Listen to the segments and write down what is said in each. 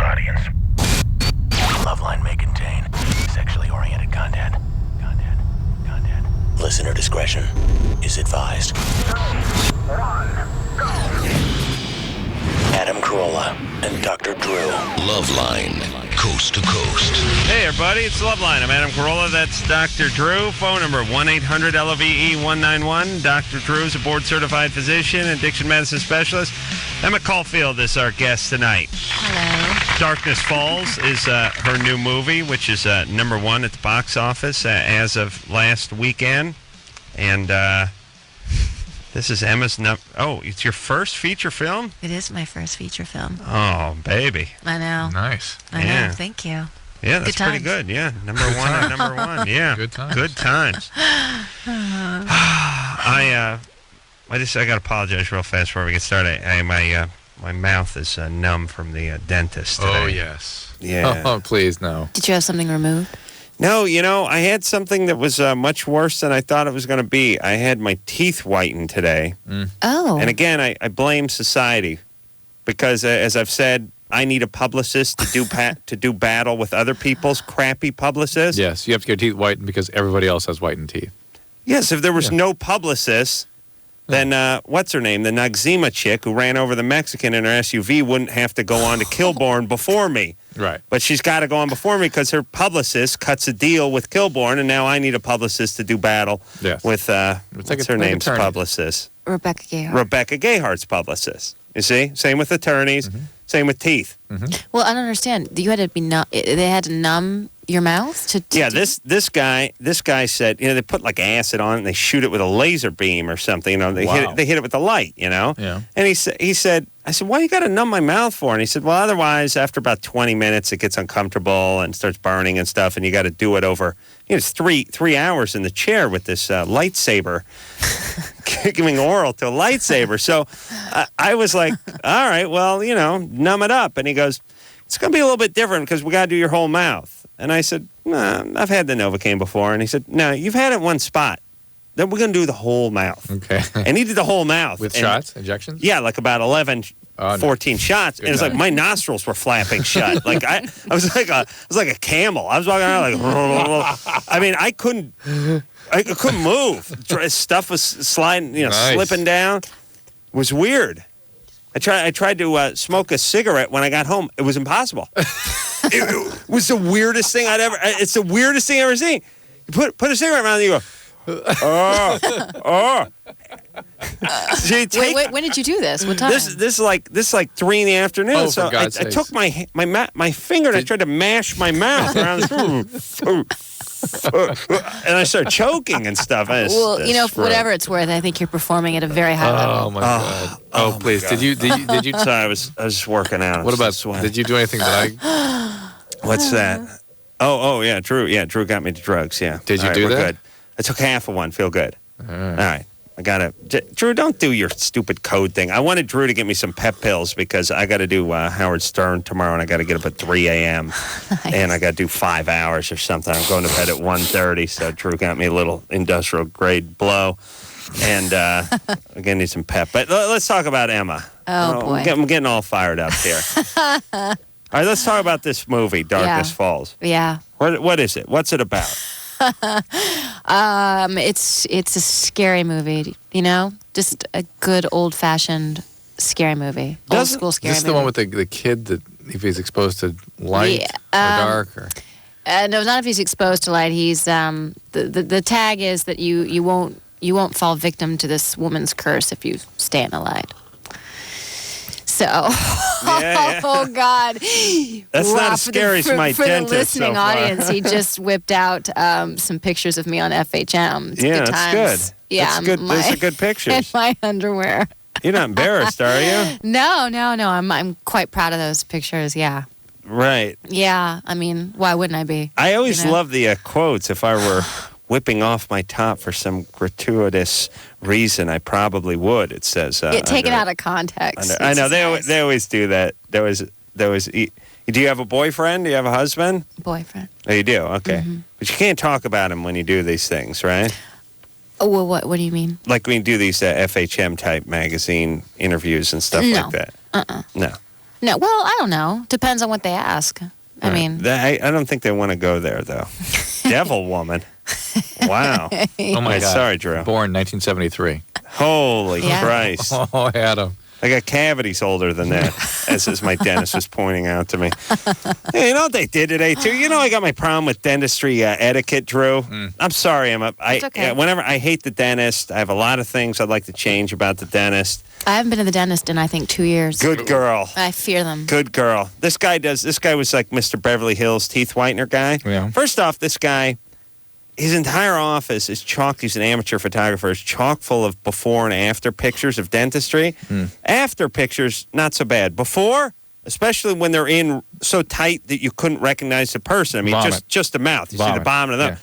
audience. LoveLine may contain sexually oriented content. Listener discretion is advised. 3, 1, go. Adam Carolla and Dr. Drew. LoveLine, coast to coast. Hey, everybody, it's LoveLine. I'm Adam Carolla. That's Dr. Drew. Phone number 1-800-LOVE-191. Dr. Drew is a board-certified physician and addiction medicine specialist. Emma Caulfield is our guest tonight. Hello. Darkness Falls is her new movie, which is number one at the box office as of last weekend. And this is Emma's... it's your first feature film? It is my first feature film. Oh, baby. I know. Nice. I know. Thank you. Yeah, that's pretty good. Yeah, number one at number one. Yeah, Good times. Good times. I got to apologize real fast before we get started. My mouth is numb from the dentist today. Oh, yes. Yeah. Oh, please, no. Did you have something removed? No, I had something that was much worse than I thought it was going to be. I had my teeth whitened today. Oh. And again, I blame society because, as I've said, I need a publicist to do battle with other people's crappy publicists. Yes, you have to get your teeth whitened because everybody else has whitened teeth. Yes, if there was no publicist, then what's her name? The Noxzema chick who ran over the Mexican in her SUV wouldn't have to go on to Kilborn before me. Right. But she's got to go on before me because her publicist cuts a deal with Kilborn, and now I need a publicist to do battle with what's her name's publicist? Rebecca Gayheart. Rebecca Gayheart's publicist. You see? Same with attorneys. Same with teeth. Well, I don't understand. You had to be they had to numb your mouth to this guy said, they put like acid on it and they shoot it with a laser beam or something, they hit it with the light, Yeah. And he said, I said, why you got to numb my mouth for? And he said, well, otherwise after about 20 minutes it gets uncomfortable and starts burning and stuff, and you got to do it over it's 3 hours in the chair with this lightsaber giving oral to a lightsaber. So I was like, all right, well, numb it up. And he goes, it's going to be a little bit different because we got to do your whole mouth. And I said, nah, I've had the Novocaine before. And he said, no, you've had it in one spot. Then we're going to do the whole mouth. Okay. And he did the whole mouth. With shots, injections? Yeah, like about 14 shots. And it's like my nostrils were flapping shut. Like I was like a camel. I was walking around like, I mean, I couldn't move. Stuff was sliding, slipping down. It was weird. I tried to smoke a cigarette when I got home. It was impossible. It was the weirdest thing it's the weirdest thing I've ever seen. You put a cigarette around and you go, Wait, when did you do this? What time? This is like 3 in the afternoon. Oh, so for God's I took my finger and I tried to mash my mouth around and I started choking and stuff. Whatever it's worth, I think you're performing at a very high level. Oh my God! Oh, please! God. Did you? Sorry, I was just working out. What about? Did you do anything that I? What's that? Oh yeah, Drew. Yeah, Drew got me to drugs. Yeah. Did you do we're that? Good. I took half of one. Feel good. All right. I gotta. Drew, don't do your stupid code thing. I wanted Drew to get me some pep pills because I got to do Howard Stern tomorrow, and I got to get up at 3 a.m. Nice. And I got to do 5 hours or something. I'm going to bed at 1:30, so Drew got me a little industrial grade blow, and I'm gonna need some pep. But let's talk about Emma. Oh boy, I'm getting all fired up here. All right, let's talk about this movie, Darkness Falls. Yeah. What is it? What's it about? It's a scary movie, just a good old-fashioned scary movie. Old school scary movie. Is this the one with the kid that if he's exposed to light or dark? Or? No, not if he's exposed to light. He's the tag is that you won't fall victim to this woman's curse if you stay in the light. So, oh God, that's not as scary as my for dentist. For the listening audience, he just whipped out some pictures of me on FHM. It's good that's times. good. Yeah, that's good. Those are good pictures. In my underwear. You're not embarrassed, are you? No. I'm quite proud of those pictures. Yeah. Right. Yeah. I mean, why wouldn't I be? I always love the quotes. If I were whipping off my top for some gratuitous reason, I probably would. It says taken out of context. I know they always do that. There was. Do you have a boyfriend? Do you have a husband? Boyfriend. Oh, you do. Okay, but you can't talk about him when you do these things, right? Oh, well, what do you mean? Like when you do these FHM type magazine interviews and stuff like that. No. No, well, I don't know. Depends on what they ask. I mean, I don't think they want to go there, though. Devil woman. Wow. Oh, my God. Sorry, Drew. Born 1973. Holy Yeah. Christ. Oh, Adam. I got cavities older than that, as my dentist was pointing out to me. Hey, you know what they did today, too? You know I got my problem with dentistry etiquette, Drew. I'm sorry. It's okay. Whenever I hate the dentist, I have a lot of things I'd like to change about the dentist. I haven't been to the dentist in, I think, 2 years. Good girl. I fear them. Good girl. This guy was like Mr. Beverly Hills teeth whitener guy. Yeah. First off, this guy, his entire office is chock. He's an amateur photographer. Is chock full of before and after pictures of dentistry. After pictures, not so bad. Before, especially when they're in so tight that you couldn't recognize the person. I mean, Vomit. just the mouth. You see the Vomit. bottom of them.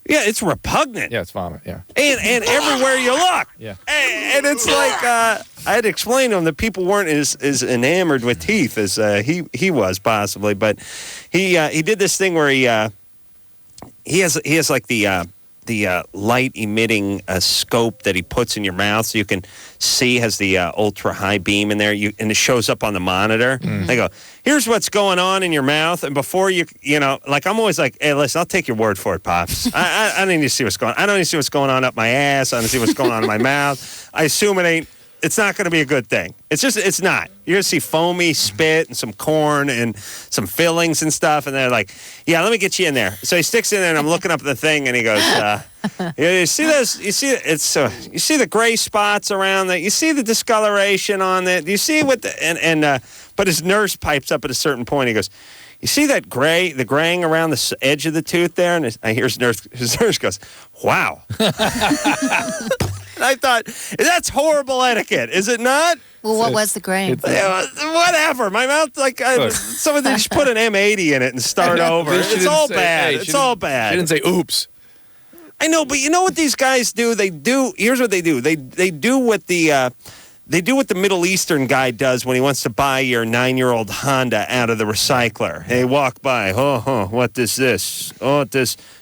Yeah, it's repugnant. Yeah, it's vomit, yeah. And everywhere you look. Yeah. And it's like, I had to explain to him that people weren't as enamored with teeth as he was, possibly. But he did this thing where he has like the light emitting scope that he puts in your mouth so you can see, has the ultra high beam in there, and it shows up on the monitor. They go, here's what's going on in your mouth, and before you know, like I'm always like, hey, listen, I'll take your word for it, Pops. I don't need to see what's going on. I don't need to see what's going on up my ass. I don't see what's going on in my mouth. I assume it's not going to be a good thing. It's not. You're going to see foamy spit and some corn and some fillings and stuff. And they're like, yeah, let me get you in there. So he sticks in there, and I'm looking up at the thing, and he goes, you see this? You see you see the gray spots around that? You see the discoloration on it? Do you see what but his nurse pipes up at a certain point. He goes, you see that the graying around the edge of the tooth there? And I hear his nurse goes, wow. And I thought, that's horrible etiquette, is it not? Well, what was the grain? Whatever. My mouth, like, some of them just put an M80 in it and start over. It's all bad. It's all bad. She didn't say, oops. I know, but you know what these guys do? Here's what they do. They do what the Middle Eastern guy does when he wants to buy your 9-year-old Honda out of the recycler. They walk by. What is this? Oh,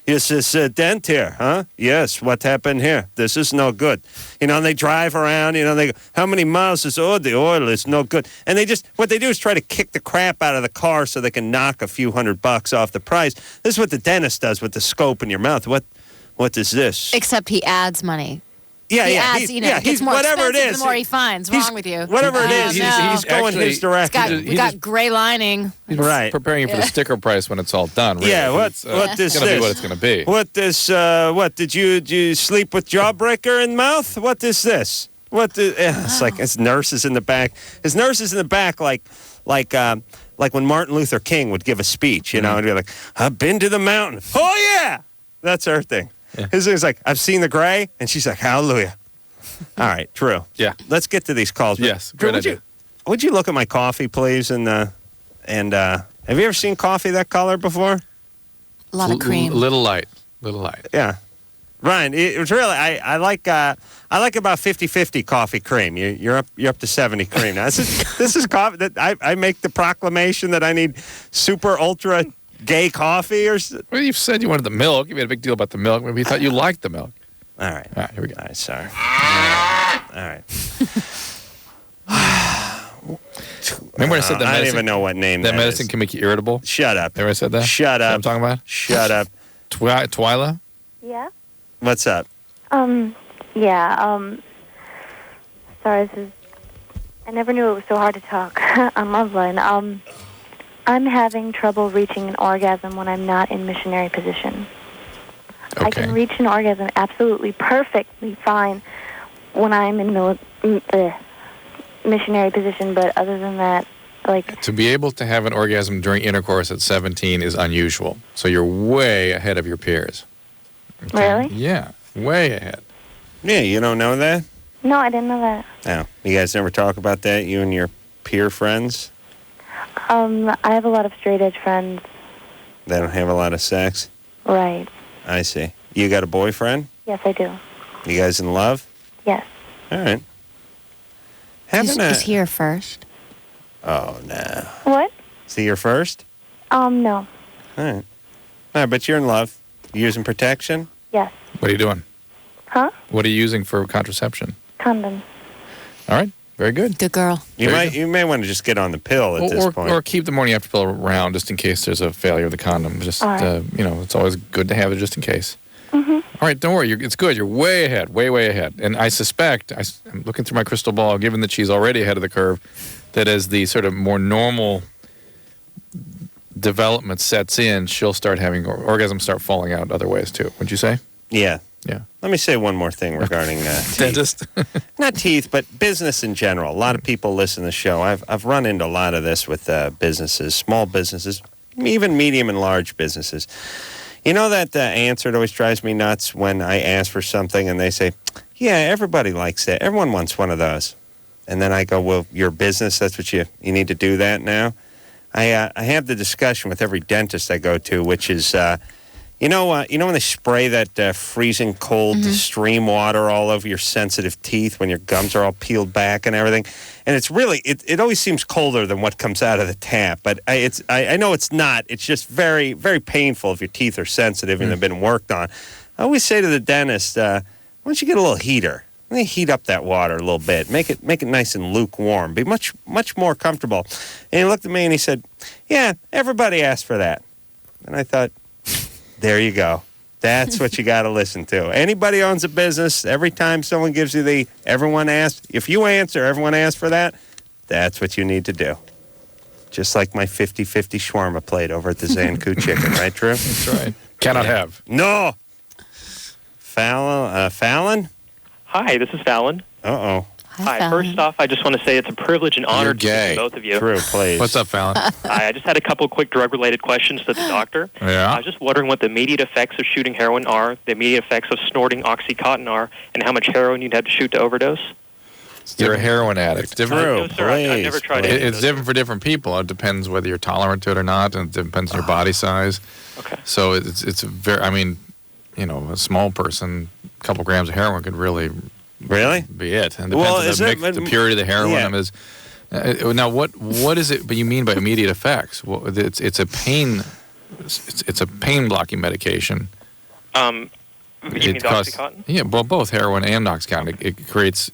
is this a dent here, huh? Yes, what happened here? This is no good. You know, and they drive around, you know, they go, how many miles is, the oil is no good. And what they do is try to kick the crap out of the car so they can knock a few $100 off the price. This is what the dentist does with the scope in your mouth. What is this? Except he adds money. Yeah, he adds, it gets more whatever expensive it is. the more he finds. Wrong with you? Whatever it is, he's going his direction. We got gray lining. He's right. preparing you for the sticker price when it's all done. Really. Yeah, what is It's this? going to be what it's going to be. What did you sleep with jawbreaker in mouth? What is this? It's like his nurse is in the back. His nurse is in the back like when Martin Luther King would give a speech, you know, and be like, I've been to the mountain. Oh yeah, that's her thing. Yeah. His thing's like, I've seen the gray, and she's like, hallelujah. All right, Drew. Yeah. Let's get to these calls. Yes, Drew, great idea. would you look at my coffee, please? And have you ever seen coffee that color before? A lot of cream. Little light. Yeah. Ryan, it was really I like about 50-50 coffee cream. You're up to 70 cream now. This is coffee that I make the proclamation that I need super ultra gay coffee Well, you said you wanted the milk. You made a big deal about the milk. Maybe you thought you liked the milk. All right. All right, here we go. All right, sorry. All right. Remember I said that I don't medicine, even know what name that medicine is. can make you irritable? Shut up. Remember I said that? Shut Know what up. I'm talking about? Shut up. Twyla? Yeah. What's up? Yeah. Sorry, I never knew it was so hard to talk on LoveLine. I'm having trouble reaching an orgasm when I'm not in missionary position. Okay. I can reach an orgasm absolutely perfectly fine when I'm in missionary position, but other than that, like... To be able to have an orgasm during intercourse at 17 is unusual. So you're way ahead of your peers. Okay? Really? Yeah, way ahead. Yeah, you don't know that? No, I didn't know that. No. You guys never talk about that, you and your peer friends? I have a lot of straight edge friends. They don't have a lot of sex? Right. I see. You got a boyfriend? Yes, I do. You guys in love? Yes. All right. Is he here first? Oh, no. What? Is he your first? No. All right. All right, but you're in love. You using protection? Yes. What are you doing? Huh? What are you using for contraception? Condom. All right. Very good. Good girl. You There you may want to just get on the pill at this point. Or keep the morning after pill around just in case there's a failure of the condom. Just, All right. it's always good to have it just in case. Mm-hmm. All right, don't worry. It's good. You're way ahead, way ahead. And I suspect, I'm looking through my crystal ball, given that she's already ahead of the curve, that as the sort of more normal development sets in, she'll start having orgasms start falling out other ways too. Would you say? Yeah. Yeah. Let me say one more thing regarding teeth. Dentist. Not teeth, but business in general. A lot of people listen to the show. I've run into a lot of this with businesses, small businesses, even medium and large businesses. You know that answer that always drives me nuts when I ask for something and they say, yeah, everybody likes that. Everyone wants one of those. And then I go, well, your business, that's what you need to do that now? I have the discussion with every dentist I go to, which is, you know when they spray that freezing cold stream water all over your sensitive teeth when your gums are all peeled back and everything? And it's really, it always seems colder than what comes out of the tap. But I know it's not. It's just very, very painful if your teeth are sensitive and they've been worked on. I always say to the dentist, why don't you get a little heater? Let me heat up that water a little bit. Make it nice and lukewarm. Be much more comfortable. And he looked at me and he said, yeah, everybody asked for that. And I thought, there you go. That's what you got to listen to. Anybody owns a business, every time someone gives you everyone asked, if you answer, everyone asked for that, that's what you need to do. Just like my 50-50 shawarma plate over at the Zanku Chicken, right, Drew? That's right. Cannot have. No. Fallon? Hi, this is Fallon. Uh-oh. Hi. Fallon. First off, I just want to say it's a privilege and honor You're to speak gay. to both of you. Drew, please. What's up, Fallon? I just had a couple quick drug-related questions to the doctor. Yeah. I was just wondering what the immediate effects of shooting heroin are, the immediate effects of snorting OxyContin are, and how much heroin you'd have to shoot to overdose. You're a heroin addict. It's different. Drew, No, sir, I've never please, tried please. any of It's those. different for different people. It depends whether you're tolerant to it or not, and it depends on your body size. Okay. So it's a very, a small person, a couple grams of heroin could really Really? be it. And Well, depends is on it- the purity of the heroin. Yeah. Now, what is it? But you mean by immediate effects? Well, it's a pain blocking medication. You mean the OxyContin? Yeah, well, both heroin and OxyContin. It creates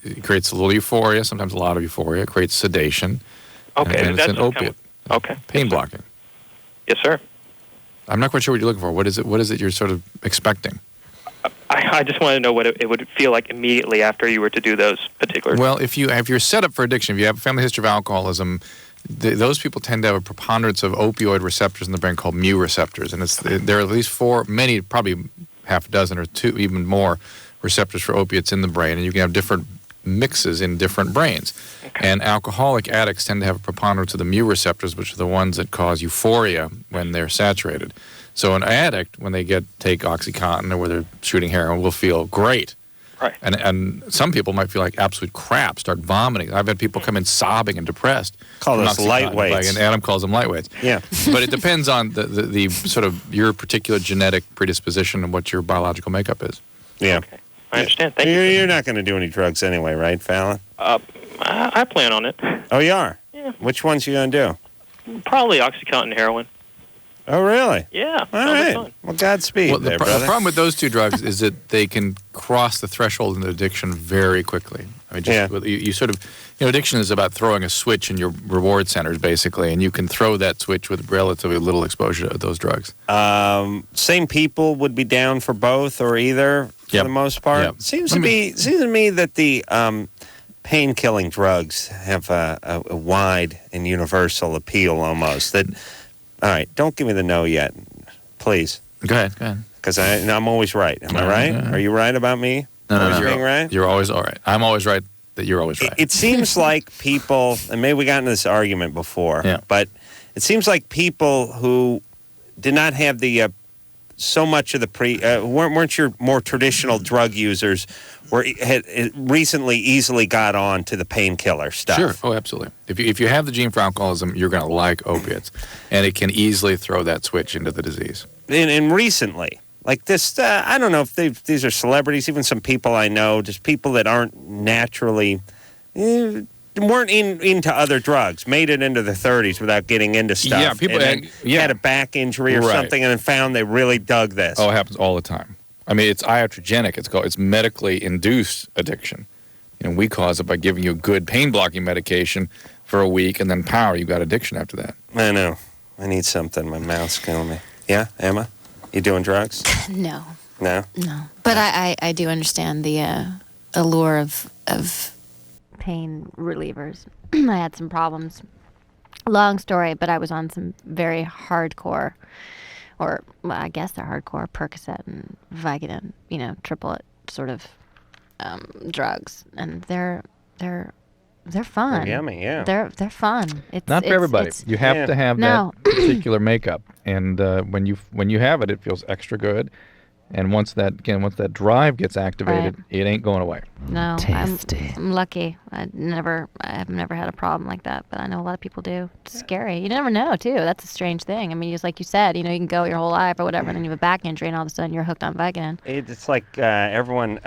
a little euphoria, sometimes a lot of euphoria. It creates sedation. Okay. and it's that's an what opiate. Okay. Pain blocking. Yes, sir. I'm not quite sure what you're looking for. What is it you're sort of expecting? I just want to know what it would feel like immediately after you were to do those particular. Well, if you're set up for addiction, if you have a family history of alcoholism, those people tend to have a preponderance of opioid receptors in the brain called mu receptors, and there are at least many, probably half a dozen or two, even more receptors for opiates in the brain, and you can have different mixes in different brains. Okay. And alcoholic addicts tend to have a preponderance of the mu receptors, which are the ones that cause euphoria when they're saturated. So an addict, when they take OxyContin or where they're shooting heroin, will feel great. Right. And some people might feel like absolute crap, start vomiting. I've had people come in sobbing and depressed. Call from those OxyContin, lightweights. And Adam calls them lightweights. Yeah. But it depends on the sort of your particular genetic predisposition and what your biological makeup is. Yeah. Okay. I understand. Thank you. You're not going to do any drugs anyway, right, Fallon? I plan on it. Oh, you are? Yeah. Which ones you going to do? Probably OxyContin and heroin. Oh, really? Yeah. All that'll be right. fun. Well, Godspeed Well, there, the brother. problem with those two drugs is that they can cross the threshold into addiction very quickly. I mean, you sort of, addiction is about throwing a switch in your reward centers, basically, and you can throw that switch with relatively little exposure to those drugs. Same people would be down for both or either for Yep. the most part. Yep. Seems to me that the pain-killing drugs have a wide and universal appeal almost. That, all right, don't give me the no yet, please, Go ahead. because I'm always right. Am I right? Yeah. Are you right about me? No, Always no. being right? You're always all right. I'm always right that you're always right. It seems like people, and maybe we got into this argument before, Yeah. but it seems like people who did not have the so much of the weren't your more traditional drug users had recently easily got on to the painkiller stuff. Sure. Oh, absolutely. If you have the gene for alcoholism, you're going to like opiates, and it can easily throw that switch into the disease. And recently, like this, I don't know if these are celebrities, even some people I know, just people that aren't naturally, weren't into other drugs, made it into their 30s without getting into stuff. Yeah, people and then had a back injury or Right. something and then found they really dug this. Oh, it happens all the time. I mean, it's iatrogenic. It's medically induced addiction. we cause it by giving you good pain blocking medication for a week, and then power, you've got addiction after that. I know. I need something. My mouth's killing me. Yeah, Emma? You doing drugs? No. No? No. But I do understand the allure of pain relievers. I had some problems. Long story, but I was on some very hardcore, or well, I guess they're hardcore, Percocet and Vicodin, triplet sort of drugs, and they're fun. They're yummy, yeah. They're fun. Not for everybody. You have to have No. that particular makeup, and when you have it, it feels extra good. And once that drive gets activated, it ain't going away. No, Tasty. I'm lucky. I've never had a problem like that, but I know a lot of people do. It's scary. You never know, too. That's a strange thing. I mean, just like you said, you can go your whole life or whatever, and then you have a back injury, and all of a sudden you're hooked on Vicodin. It's like everyone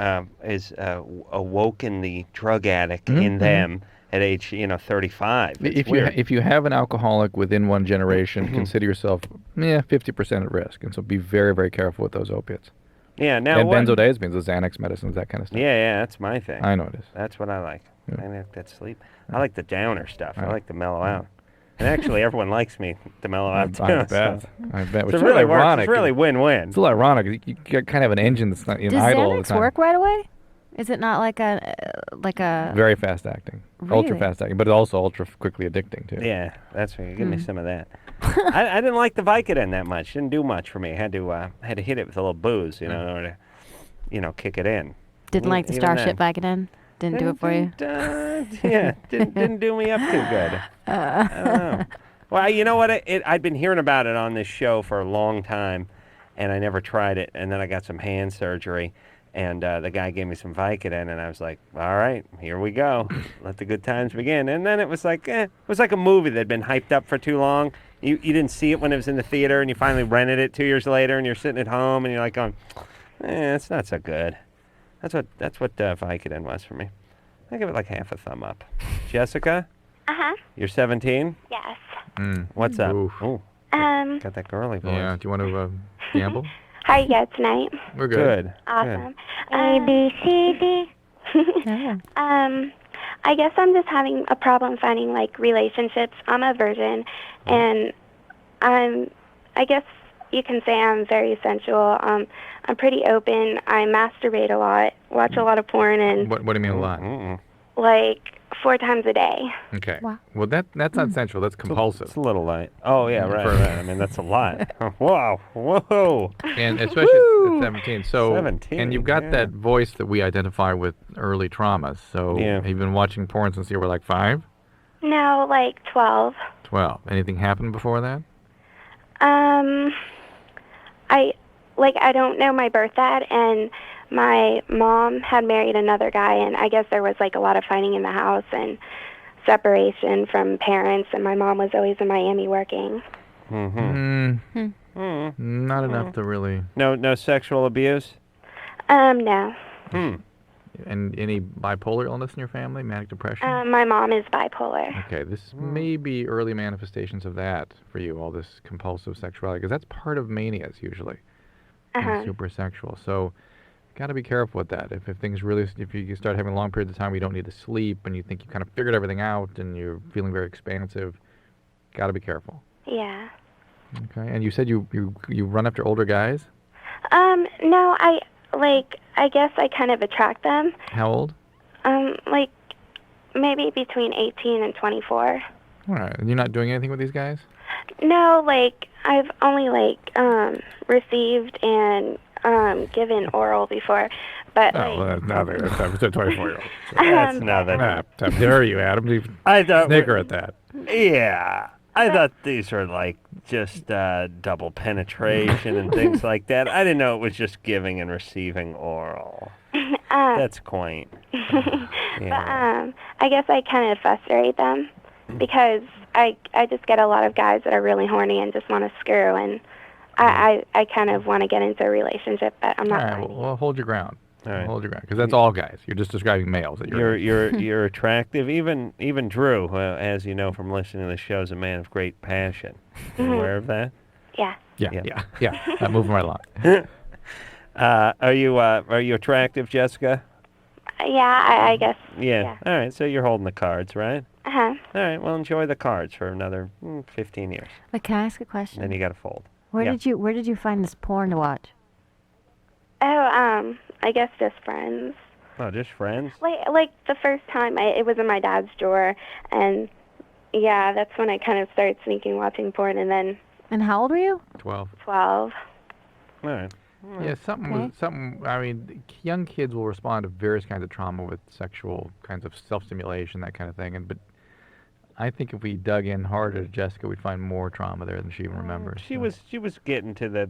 is awoken the drug addict in them at age 35. It's weird. If you have an alcoholic within one generation, consider yourself 50% at risk, and so be very, very careful with those opiates. Yeah, now and what? benzodiazepines, the Xanax medicines, that kind of stuff. Yeah, that's my thing. I know it is. That's what I like. Yeah. I like that sleep. I like the downer stuff. I like to mellow out. And actually, everyone likes me to mellow out too. I bet. I bet. It's Which is really ironic. It's really win-win. It's a little ironic. You get kind of an engine that's not Does idle all the Xanax time. work right away? Is it not like a Very fast acting. Really? Ultra fast acting, but also ultra quickly addicting too. Yeah, that's right. Give me some of that. I didn't like the Vicodin that much. Didn't do much for me. Had to hit it with a little booze, in order to, kick it in. Didn't like the Even Starship then. Vicodin? Didn't do it for you? Didn't do me up too good. I don't know. Well, you know what? I'd been hearing about it on this show for a long time, and I never tried it. And then I got some hand surgery, and the guy gave me some Vicodin, and I was like, all right, here we go. Let the good times begin. And then it was like a movie that had been hyped up for too long. You didn't see it when it was in the theater, and you finally rented it 2 years later, and you're sitting at home, and you're like going, it's not so good. That's what Vicodin was for me. I give it like half a thumb up. Jessica? Uh-huh. You're 17? Yes. What's up? Oof. Ooh, got that girly voice. Yeah. Do you want to gamble? How are you guys tonight? We're good. Good. Awesome. A, B, C, D. I guess I'm just having a problem finding, relationships. I'm a virgin, and I guess you can say I'm very sensual. I'm pretty open. I masturbate a lot, watch a lot of porn, and, What do you mean a lot? 4 times a day. Okay. Wow. Well, that's not sensual. That's It's compulsive. a little light. Oh, yeah, right. I mean, that's a lot. Wow. Whoa. And especially at 17. So, 17, and you've got that voice that we identify with early traumas. So, Yeah. you've been watching porn since you were 5? No, 12. 12. Anything happened before that? I don't know my birth dad, and my mom had married another guy, and I guess there was a lot of fighting in the house and separation from parents, and my mom was always in Miami working. Not enough to really. No sexual abuse? No. And any bipolar illness in your family? Manic depression? My mom is bipolar. Okay, this may be early manifestations of that for you, all this compulsive sexuality, because that's part of manias usually. And super sexual. So, got to be careful with that. If things really, if you start having long periods of time where you don't need to sleep and you think you kind of figured everything out and you're feeling very expansive, got to be careful. Yeah. Okay, and you said you run after older guys? No, I guess I kind of attract them. How old? Maybe between 18 and 24. All right, and you're not doing anything with these guys? No, I've only received and given oral before, but that's nothing. That's a 24-year-old. That's nothing. How dare you, Adam? I thought Snicker at that. Yeah. I thought these were just double penetration and things like that. I didn't know it was just giving and receiving oral. That's quaint. Yeah. but I guess I kind of frustrate them because I just get a lot of guys that are really horny and just want to screw, and I kind of want to get into a relationship, but I'm not. All right, well, hold your ground. All right. Hold your ground, because that's all guys. You're just describing males. That You're attractive. Even Drew, as you know from listening to the show, is a man of great passion. You aware of that? Yeah. Yeah. Moving right along. Are you attractive, Jessica? I guess. Yeah. All right. So you're holding the cards, right? Uh-huh. All right. Well, enjoy the cards for another 15 years. But can I ask a question? Then you got to fold. Where Yeah. did you find this porn to watch? Oh, I guess just friends. Oh, just friends? Like the first time, it was in my dad's drawer, and yeah, that's when I kind of started sneaking watching porn, and then And how old were you? 12. 12. All right. Yeah, something. I mean, young kids will respond to various kinds of trauma with sexual kinds of self-stimulation, that kind of thing. But I think if we dug in harder to Jessica, we'd find more trauma there than she even remembers. She was getting to the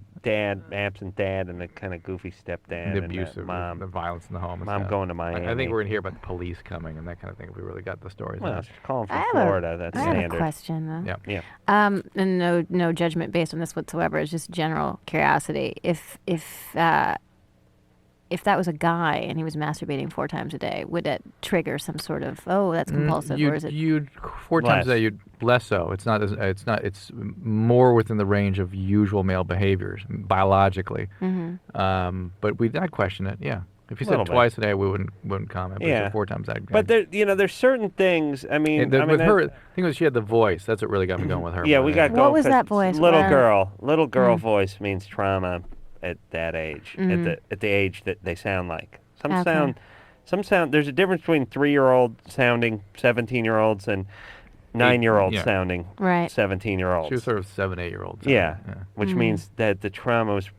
absent dad, and the kind of goofy stepdad, the and abuse the of mom. the violence in the home. And Mom stuff. going to Miami. I think we're gonna hear about the police coming and that kind of thing if we really got the stories. Well, out. she's calling I from have Florida. That's I have standard. a question, though. Yeah. Yeah. And no judgment based on this whatsoever. It's just general curiosity. If that was a guy and he was masturbating 4 times a day, would that trigger some sort of that's compulsive, or is it? You'd 4 times a day. You'd less so. It's not. It's more within the range of usual male behaviors biologically. Mm-hmm. But I'd question it. Yeah. If you Little said bit. twice a day, we wouldn't comment. But if you Yeah. said 4 times, I'd. But there's certain things. I mean, with her, the thing was she had the voice. That's what really got me going with her. Yeah, more we than got anything. going. What was 'cause that voice? Little Where- girl voice means trauma at that age. At the age that they sound like. Some sound. There's a difference between 3-year-old sounding 17-year-olds and 9-year-olds Yeah. sounding Right. 17-year-olds. She was sort of 7-8-year-old. Yeah, which means that the trauma was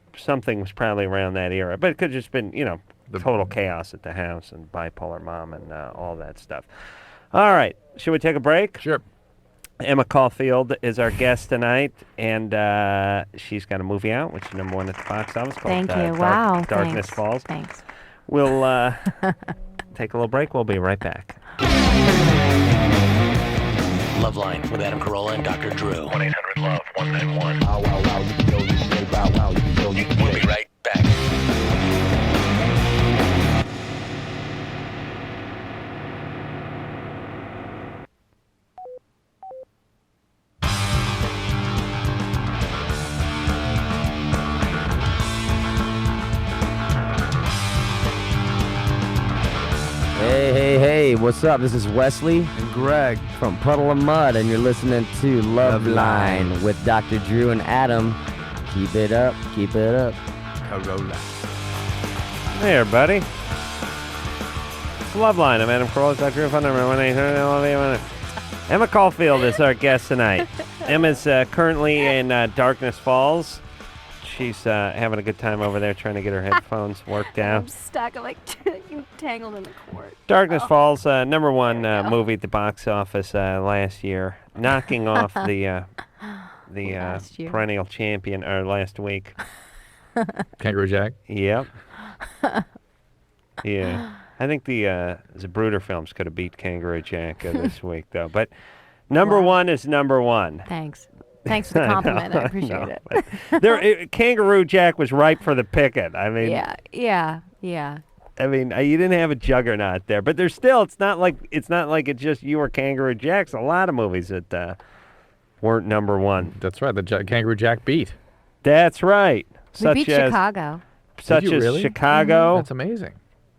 probably around that era, but it could have just been total chaos at the house and bipolar mom and all that stuff. All right, should we take a break? Sure. Emma Caulfield is our guest tonight, and she's got a movie out, which is #1 at the box office called Thank you. Wow. Darkness thanks. Falls. Thanks. We'll take a little break. We'll be right back. LoveLine with Adam Carolla and Dr. Drew. 1-800-LOVE-191. We'll be right back. Hey, what's up? This is Wesley And Greg. from Puddle of Mud, and you're listening to LoveLine with Dr. Drew and Adam. Keep it up, keep it up. Corolla. Hey, everybody. It's LoveLine. I'm Adam Carolla. Dr. Drew. Phone number 1-800-LOVE-191. Emma Caulfield is our guest tonight. Emma's currently in Darkness Falls. She's having a good time over there trying to get her headphones worked out. I'm stuck. I'm like tangled in the cord. Darkness Falls, #1 movie at the box office last year, knocking off the Last year. perennial champion last week. Kangaroo Jack. Yep. Yeah. I think the Zapruder films could have beat Kangaroo Jack this week, though. But #1 is #1. Thanks for the compliment. I appreciate it. Kangaroo Jack was ripe for the picking. I mean, Yeah. I mean, you didn't have a juggernaut there, but there's still. It's not like it's just you or Kangaroo Jack's. A lot of movies that weren't #1. That's right. The Kangaroo Jack beat. That's right. We beat Chicago. Such you as really? Chicago. That's amazing.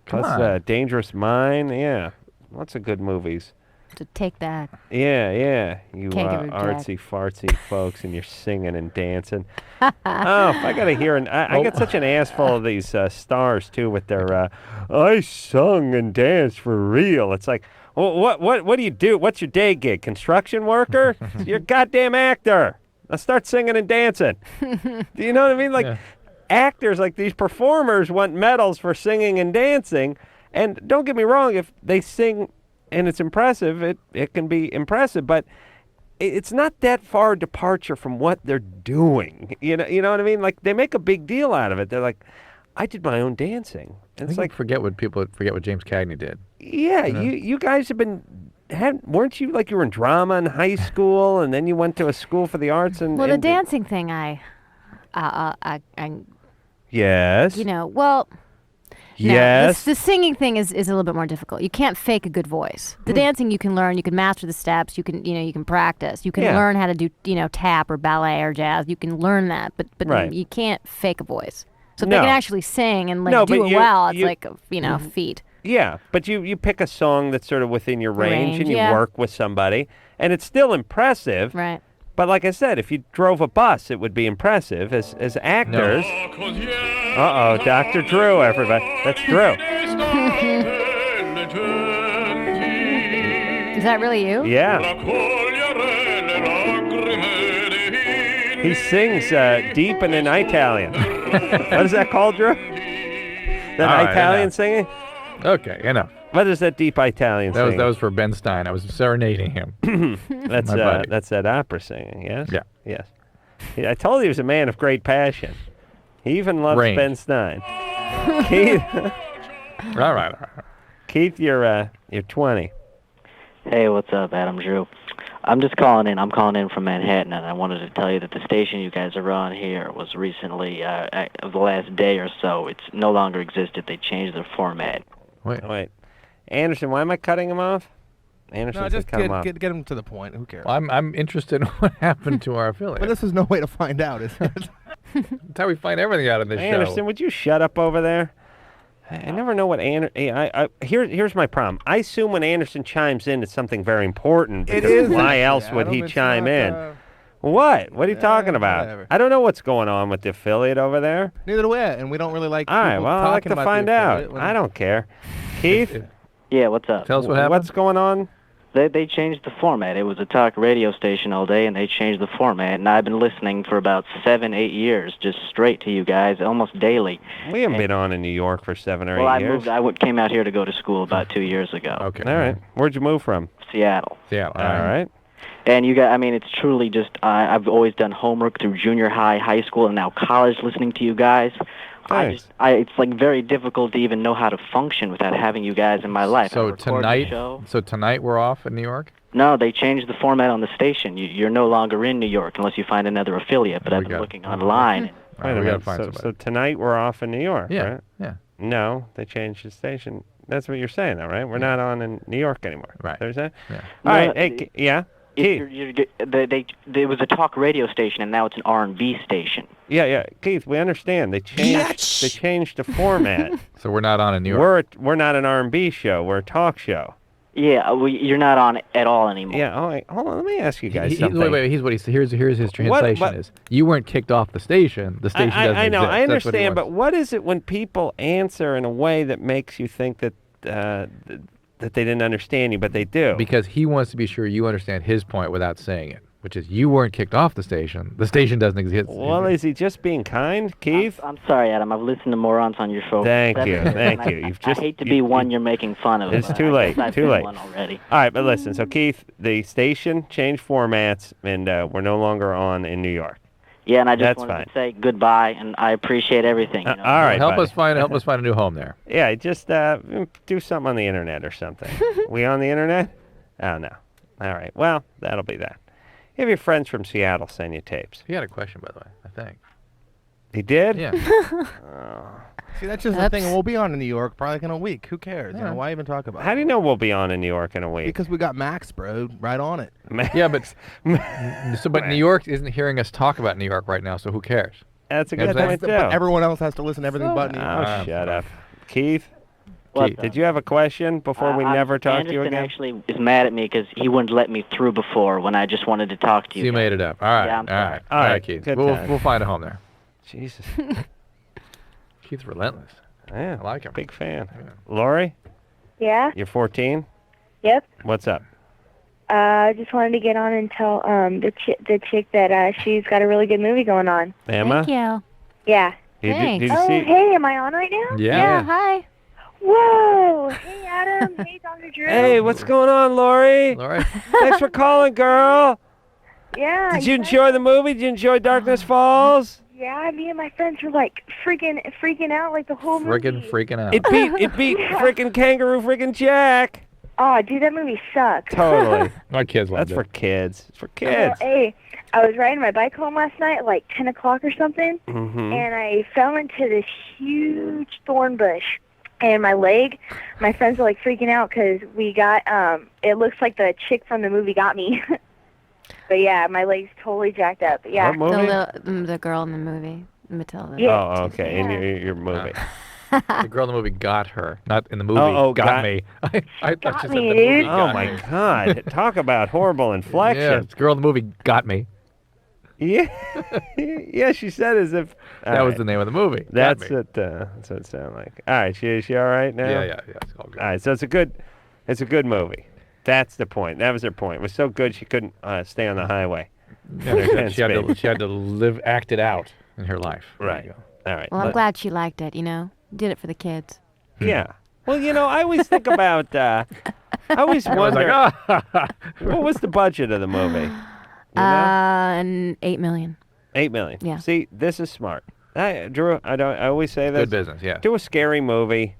Come Plus, on. Dangerous Mind. Yeah, lots of good movies. To take that. Yeah. You Kangaroo Jack. artsy fartsy folks, and you're singing and dancing. If I gotta hear, I get such an ass full of these stars too with their I sung and danced for real. It's like, well, what do you do? What's your day gig? Construction worker? You're a goddamn actor. Now start singing and dancing. Do you know what I mean? Like actors, like these performers, want medals for singing and dancing. And don't get me wrong, if they sing and it's impressive, it can be impressive, but it's not that far departure from what they're doing. You know what I mean? Like they make a big deal out of it. They're like, I did my own dancing. I It's think like, forget what James Cagney did. yeah, you guys have weren't you like you were in drama in high school and then you went to a school for the arts and Well, the and- dancing thing, Yes. well. Yes. No, the singing thing is a little bit more difficult. You can't fake a good voice. The dancing you can learn. You can master the steps. You can practice. You can Yeah. learn how to do tap or ballet or jazz. You can learn that, but Right. you can't fake a voice. So if No. they can actually sing and No, do but it you- well, it's you- like feat. Yeah, but you pick a song that's sort of within your range and you yeah. work with somebody, and it's still impressive. Right. But like I said, if you drove a bus, it would be impressive as actors. Uh-oh, Dr. Drew, everybody. That's Drew. Is that really you? Yeah. He sings deep and in Italian. What is that called, Drew? That All right, Italian enough. singing? Okay, enough. What is that deep Italian singing? That was for Ben Stein. I was serenading him. That's my buddy. that's that opera singing, yes? Yeah. Yes. I told you he was a man of great passion. He even loves Range. Ben Stein. Keith, All right. Keith, you're 20. Hey, what's up, Adam Drew? I'm just calling in. I'm calling in from Manhattan, and I wanted to tell you that the station you guys are on here was recently, of the last day or so, it's no longer existed. They changed their format. Wait. Anderson, why am I cutting him off? Anderson, No, just cut him off. get him to the point. Who cares? Well, I'm interested in what happened to our affiliate. But this is no way to find out, is it? That's how we find everything out of this Anderson, show. would you shut up over there? I never know what here's my problem. I assume when Anderson chimes in, it's something very important. It because is. Why else Adam, would he it's chime not, in? What? What are you talking about? whatever. I don't know what's going on with the affiliate over there. Neither do we, and we don't really like All right, people well, I like talking to about find the out. affiliate when- I don't care. Keith, Yeah, what's up? Tell us what happened. what's going on? They changed the format. It was a talk radio station all day, and they changed the format. And I've been listening for about 7-8 years, just straight to you guys, almost daily. We haven't been on in New York for 7 or 8 Well, years. came out here to go to school about 2 years ago. Okay. All right. Where'd you move from? Seattle. Yeah. All right. And you guys, I mean, it's truly just, I've always done homework through junior high, high school, and now college listening to you guys. Thanks. It's like very difficult to even know how to function without having you guys in my life. I So record the tonight, show. we're off in New York. No, they changed the format on the station. You're no longer in New York unless you find another affiliate. But We I've been got it. looking online. All right, Wait a we gotta minute. find So somebody. tonight we're off in New York, Yeah. right? Yeah. No, they changed the station. That's what you're saying, though, right? We're not on in New York anymore. Right. Thursday? Yeah. All No, right. Hey, yeah? Keith. It was a talk radio station, and now it's an R&B station. Yeah. Keith, we understand. They changed the format. So we're not on in New York. We're not an R&B show. We're a talk show. Yeah, you're not on at all anymore. Yeah. All right. Hold on. Let me ask you guys He- something. wait. Here's his translation what- is. You weren't kicked off the station. The station doesn't I know. exist. I That's what he understand. wants. But what is it when people answer in a way that makes you think that that they didn't understand you, but they do? Because he wants to be sure you understand his point without saying it, which is you weren't kicked off the station. The station doesn't exist. Well, is he just being kind, Keith? I'm sorry, Adam. I've listened to morons on your show. Thank for you, 7 years, thank and you. I You've just- hate to you- be one you're making fun of. It's but too I late, guess I've too been late. one already. All right, but listen. So, Keith, the station changed formats, and we're no longer on in New York. Yeah, and I just That's wanted fine. to say goodbye, and I appreciate everything. You know? All right, help buddy. us find a new home there. Yeah, just do something on the internet or something. We on the internet? Oh, no. All right. Well, that'll be that. Have your friends from Seattle send you tapes. He had a question, by the way, I think. He did? Yeah. See, that's just the thing. We'll be on in New York probably like in a week. Who cares? You Yeah. know, why even talk about How it? do you know we'll be on in New York in a week? Because we got Max, bro, right on it. Yeah, but New York isn't hearing us talk about New York right now, so who cares? That's a Yeah, good that's point, But too. everyone else has to listen to everything but New York. Oh, shut up. Keith, What did you have a question before we never talk to you Anderson again? actually is mad at me because he wouldn't let me through before when I just wanted to talk to So you. you guys. made it up. All right. Yeah, I'm all right. All right, Keith. good We'll time. find a home there. Jesus. Keith's relentless. Yeah, I like him. Big fan. Lori, Yeah. you're 14? Yep. What's up? I just wanted to get on and tell the chick that she's got a really good movie going on. Emma? Thank you. Yeah. Did you Oh, see? hey, am I on right now? Yeah, hi. Whoa. Hey, Adam. Hey, Dr. Drew. Hey, what's going on, Lori? Lori? Thanks for calling, girl. Yeah. Did you enjoy the movie? Did you enjoy Darkness Falls? Yeah, me and my friends were like freaking out like the whole movie. Freaking out. It beat freaking Kangaroo freaking Jack. Oh, dude, that movie sucks. Totally. My kids love That's it. for kids. It's for kids. Hey, I was riding my bike home last night at like 10 o'clock or something, Mm-hmm. and I fell into this huge thorn bush. And my leg, my friends are like freaking out because we got, it looks like the chick from the movie got me. But yeah, my leg's totally jacked up. Yeah. What movie? The girl in the movie, Matilda. Yeah. Oh, okay. In your movie. The girl in the movie got her, not in the movie. Got me. I thought she said the me, movie dude. got Oh my me. God! Talk about horrible inflection. Yeah, the girl in the movie got me. Yeah, yeah. She said as if That was the name of the movie. That's got me. that's what it sounded like. All right, she all right now? Yeah. It's all good. All right, so it's a good movie. That's the point. That was her point. It was so good she couldn't stay on the highway. Yeah, she had to act it out in her life. There Right. you go. All right. Well, I'm glad she liked it, Did it for the kids. Yeah. Well, I always think about. I always wonder. What was the budget of the movie? And $8 million. $8 million. Yeah. See, this is smart. Drew, I always say this. Good business, yeah. Do a scary movie.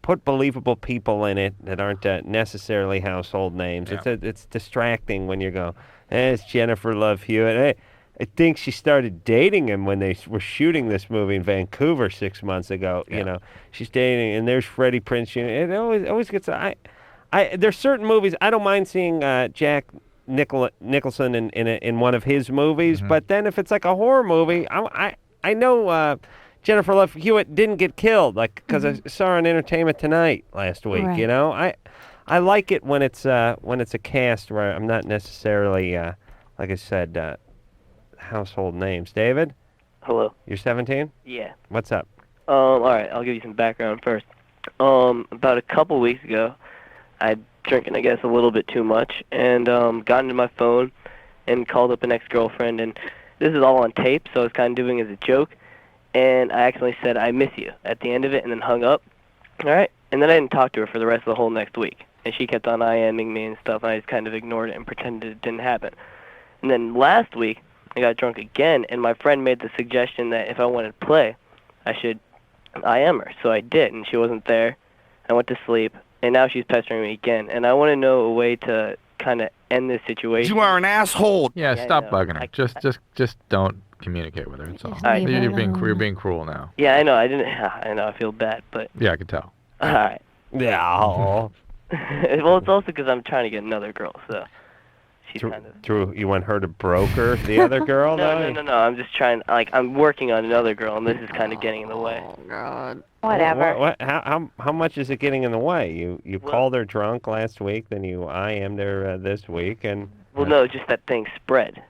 Put believable people in it that aren't necessarily household names. Yeah. It's distracting when you go, it's Jennifer Love Hewitt. I think she started dating him when they were shooting this movie in Vancouver 6 months ago. Yeah. She's dating, and there's Freddie Prinze Jr. It always gets. There's certain movies I don't mind seeing Jack Nicholson in one of his movies, but then if it's like a horror movie, I know Jennifer Love Hewitt didn't get killed, because I saw her on Entertainment Tonight last week. Right. I like it when it's a cast where I'm not necessarily like I said household names. David, Hello. you're 17. Yeah. What's up? All right. I'll give you some background first. About a couple weeks ago, I'd drinking, I guess, a little bit too much, and got into my phone and called up an ex-girlfriend, and this is all on tape, so I was kind of doing it as a joke, and I accidentally said, "I miss you," at the end of it, and then hung up. All right? And then I didn't talk to her for the rest of the whole next week, and she kept on IMing me and stuff, and I just kind of ignored it and pretended it didn't happen. And then last week, I got drunk again, and my friend made the suggestion that if I wanted to play, I should IM her, so I did, and she wasn't there. I went to sleep, and now she's pestering me again, and I want to know a way to kind of end this situation. You are an asshole. Yeah, Yeah, I stop know. bugging her. Just don't communicate with her. That's all. Just leave her You're alone. being cruel now. Yeah, I know. I know. I feel bad, but Yeah, I can tell. all right. Yeah. Well, it's also because I'm trying to get another girl, so she's kind of. Drew, you want her to broker the other girl? No. I'm just trying. I'm working on another girl, and this is kind of getting in the way. Oh, God. Whatever. What? How much is it getting in the way? You called her drunk last week, then you IM'd her this week, and Well, no, just that thing spread.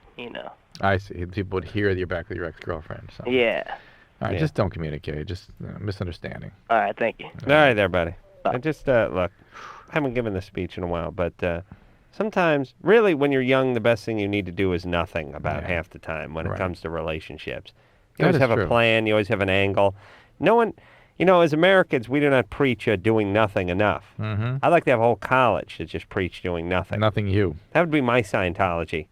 I see. People would hear that you're back with your ex-girlfriend. So. Yeah. All right, Yeah. just don't communicate. Just misunderstanding. All right. Thank you. all right there, buddy. I just look, I haven't given the speech in a while, but sometimes, really, when you're young, the best thing you need to do is nothing about half the time when it Right. comes to relationships. You That always is have a true. plan. You always have an angle. No one, as Americans, we do not preach doing nothing enough. Mm-hmm. I'd like to have a whole college that just preach doing nothing. Nothing you. That would be my Scientology.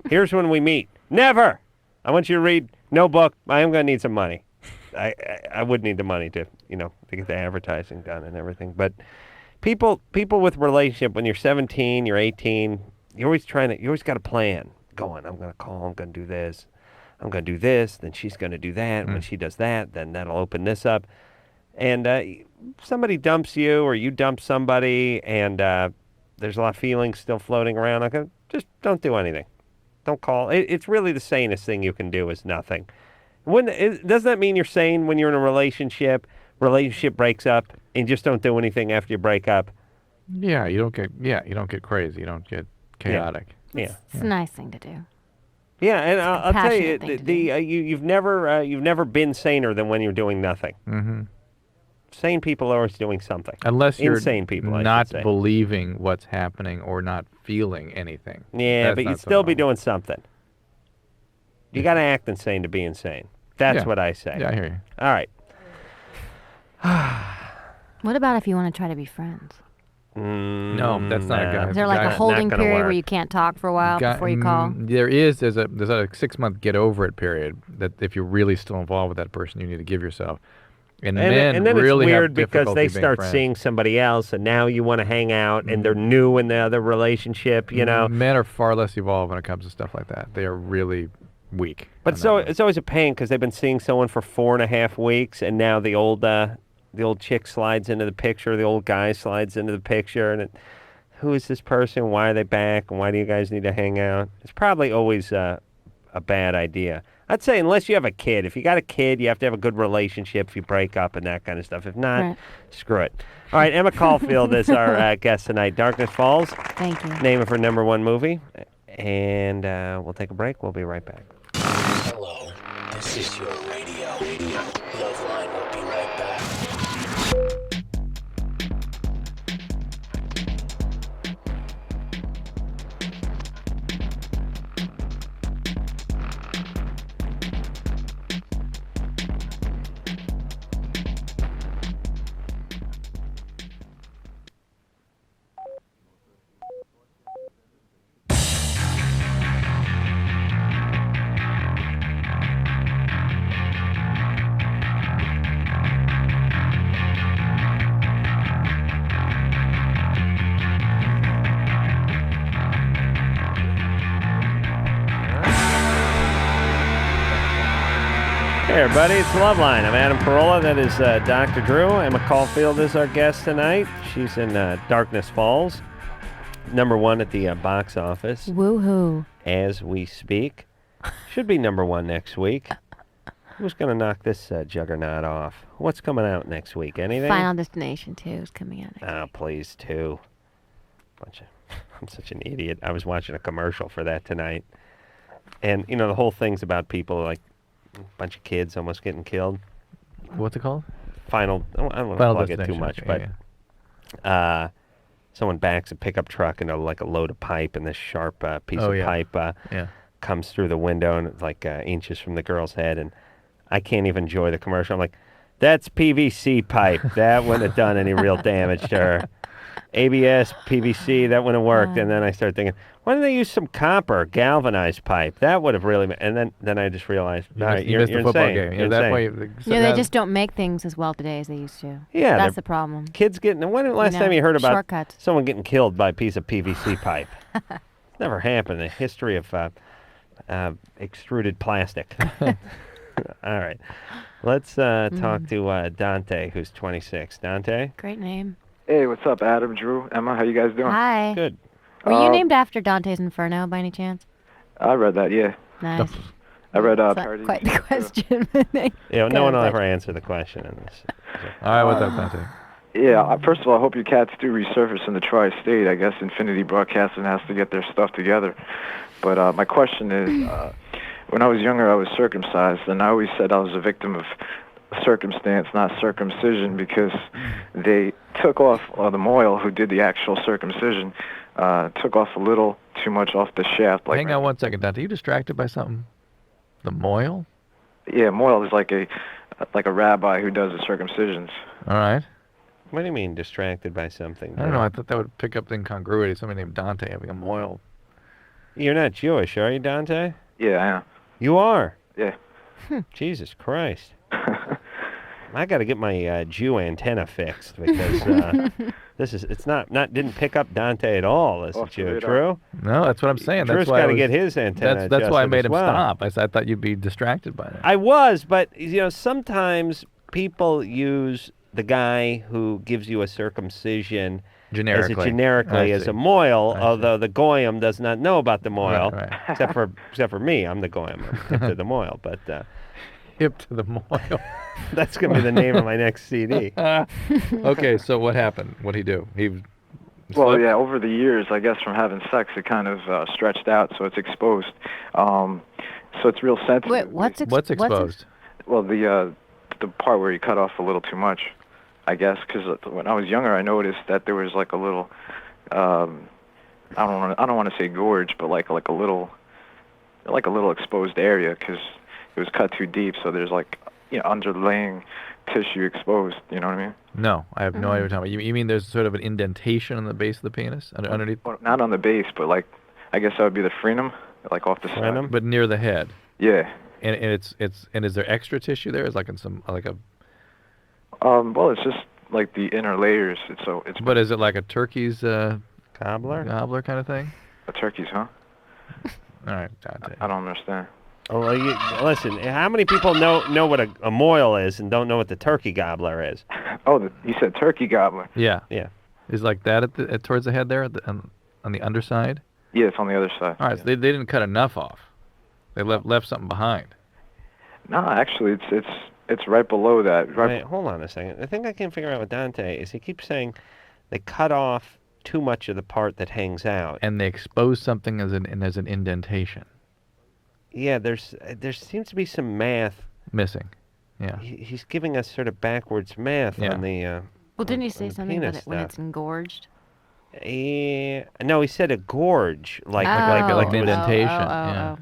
Here's when we meet. Never. I want you to read no book. I am going to need some money. I would need the money to get the advertising done and everything. But people with relationship, when you're 17, you're 18, you always got a plan going. I'm going to call. I'm going to do this. I'm going to do this. Then she's going to do that. And when she does that, then that'll open this up. And somebody dumps you, or you dump somebody, and there's a lot of feelings still floating around. Just don't do anything. Don't call. It's really the sanest thing you can do is nothing. Doesn't that mean you're sane when you're in a relationship breaks up, and you just don't do anything after you break up? Yeah, you don't get crazy. You don't get chaotic. Yeah. It's a nice thing to do. Yeah, and I'll tell you, compassionate thing to you've never been saner than when you're doing nothing. Mm-hmm. Sane people are always doing something. Unless you're insane people, I not should say. believing what's happening or not feeling anything. Yeah, That's but not you'd so still be normal. doing something. You got to act insane to be insane. That's Yeah. what I say. Yeah, I hear you. All right. What about if you want to try to be friends? No, that's not a guy. Is there like a Guy- holding gonna period where work. you can't talk for a while Guy- before you call? There's a 6-month get over it period that if you're really still involved with that person, you need to give yourself. And men then really it's have weird because difficulty they being start friends. seeing somebody else, and now you want to hang out, and they're new in the other relationship, Men are far less evolved when it comes to stuff like that. They are really weak. But on so that. it's always a pain because they've been seeing someone for 4.5 weeks, and now the old chick slides into the picture, the old guy slides into the picture, and who is this person? Why are they back? And why do you guys need to hang out? It's probably always a bad idea. I'd say unless you have a kid. If you got a kid, you have to have a good relationship if you break up and that kind of stuff. If not, screw it. All right, Emma Caulfield is our guest tonight. Darkness Falls. Thank you. Name of her #1 movie. And we'll take a break. We'll be right back. Hello, this is your radio. LoveLine will be right back. Hey everybody, it's LoveLine. I'm Adam Carolla. That is Dr. Drew. Emma Caulfield is our guest tonight. She's in Darkness Falls, #1 at the box office. Woohoo! As we speak, should be #1 next week. Who's gonna knock this juggernaut off? What's coming out next week? Anything? Final Destination 2 is coming out next week. Please, 2. I'm such an idiot. I was watching a commercial for that tonight, and you know the whole thing's about people like. A bunch of kids almost getting killed. What's it called? I don't want to plug it too much, but someone backs a pickup truck into like a load of pipe, and this sharp piece of pipe comes through the window and it's like inches from the girl's head, and I can't even enjoy the commercial. I'm like, that's PVC pipe. That wouldn't have done any real damage to her. ABS, PVC, that wouldn't have worked. And then I start thinking, why didn't they use some copper, galvanized pipe? That would have really... And then I just realized, you missed the football game. You're insane. They just don't make things as well today as they used to. Yeah. That's the problem. Kids getting... When was the last time you heard about shortcuts. Someone getting killed by a piece of PVC pipe? It's never happened in the history of extruded plastic. All right. Let's talk to Dante, who's 26. Dante? Great name. Hey, what's up, Adam, Drew, Emma? How you guys doing? Hi. Good. Were you named after Dante's Inferno by any chance? I read that, yeah. Nice. I read That's Parody. not quite the question. Yeah, no one will ever answer the question in this. All right, what's up, Dante? Yeah, first of all, I hope your cats do resurface in the tri-state. I guess Infinity Broadcasting has to get their stuff together. But my question is, when I was younger, I was circumcised, and I always said I was a victim of circumstance, not circumcision, because they took off, the mohel who did the actual circumcision, took off a little too much off the shaft. Like, hang on 1 second, Dante. Are you distracted by something? The mohel? Yeah, mohel is like a rabbi who does the circumcisions. All right. What do you mean distracted by something? I don't know. I thought that would pick up the incongruity. Somebody named Dante having a mohel. You're not Jewish, are you, Dante? Yeah, I am. You are? Yeah. Jesus Christ. I got to get my Jew antenna fixed because didn't pick up Dante at all as a Jew. True? No, that's what I'm saying. Drew's got to get his antenna. That's why I made him well. stop. I thought you'd be distracted by that. I was, but sometimes people use the guy who gives you a circumcision generically as a mohel, although the goyim does not know about the mohel, right. except for me. I'm the goyim. I'm hip to the mohel, but hip to the mohel. That's gonna be the name of my next CD. Okay, so what happened? What'd he do? Well, yeah, over the years, I guess from having sex, it kind of stretched out, so it's exposed. So it's real sensitive. Wait, what's exposed? Well, the part where you cut off a little too much, I guess, because when I was younger, I noticed that there was like a little, I don't want to say gorge, but like a little exposed area because it was cut too deep. So there's like underlaying tissue exposed. You know what I mean? No, I have no idea what you're talking about. You mean there's sort of an indentation on the base of the penis underneath? Well, not on the base, but like I guess that would be the frenum, like off the side. But near the head. Yeah. And is there extra tissue there? Is like in some like a? Well, it's just like the inner layers. But is it like a turkey's gobbler kind of thing? A turkey's, huh? All right, Dante. I don't understand. Oh, listen. How many people know what a mohel is and don't know what the turkey gobbler is? Oh, you said turkey gobbler. Yeah. Yeah. Is like that towards the head there on the underside? Yeah, it's on the other side. All right, so they didn't cut enough off. They left something behind. No, actually, it's right below that. Right. Wait, hold on a second. The thing I can't figure out with Dante is he keeps saying they cut off too much of the part that hangs out. And they expose something as an indentation. Yeah, there seems to be some math missing. Yeah. He's giving us sort of backwards math on the. Well, didn't he say something about it when stuff. it's engorged? No, he said a gorge, like an indentation. Yeah,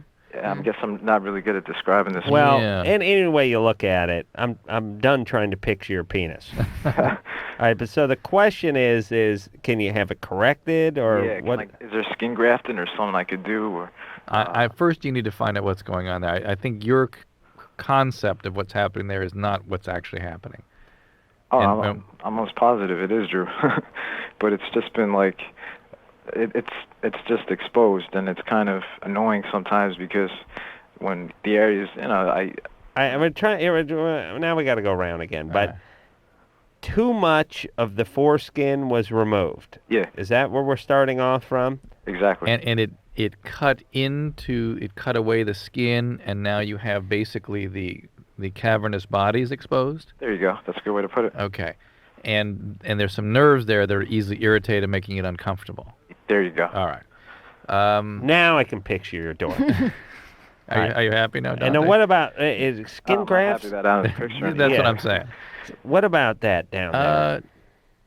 I guess I'm not really good at describing this. Well, and any way you look at it, I'm done trying to picture your penis. All right, but so the question is can you have it corrected or what? Is there skin grafting or something I could do? Or first, you need to find out what's going on there. I think your concept of what's happening there is not what's actually happening. Oh, I'm almost positive it is, Drew. But it's just been like, it's just exposed, and it's kind of annoying sometimes because when the areas, I'm trying. Now we got to go around again, but too much of the foreskin was removed. Yeah. Is that where we're starting off from? Exactly. And it cut away the skin, and now you have basically the cavernous bodies exposed. There you go. That's a good way to put it. Okay. And there's some nerves there that are easily irritated, making it uncomfortable. There you go. All right. Now I can picture your door. Are you happy now, Dante? And then what about skin grafts? I'm happy that out of the picture. That's what I'm saying. What about that down there?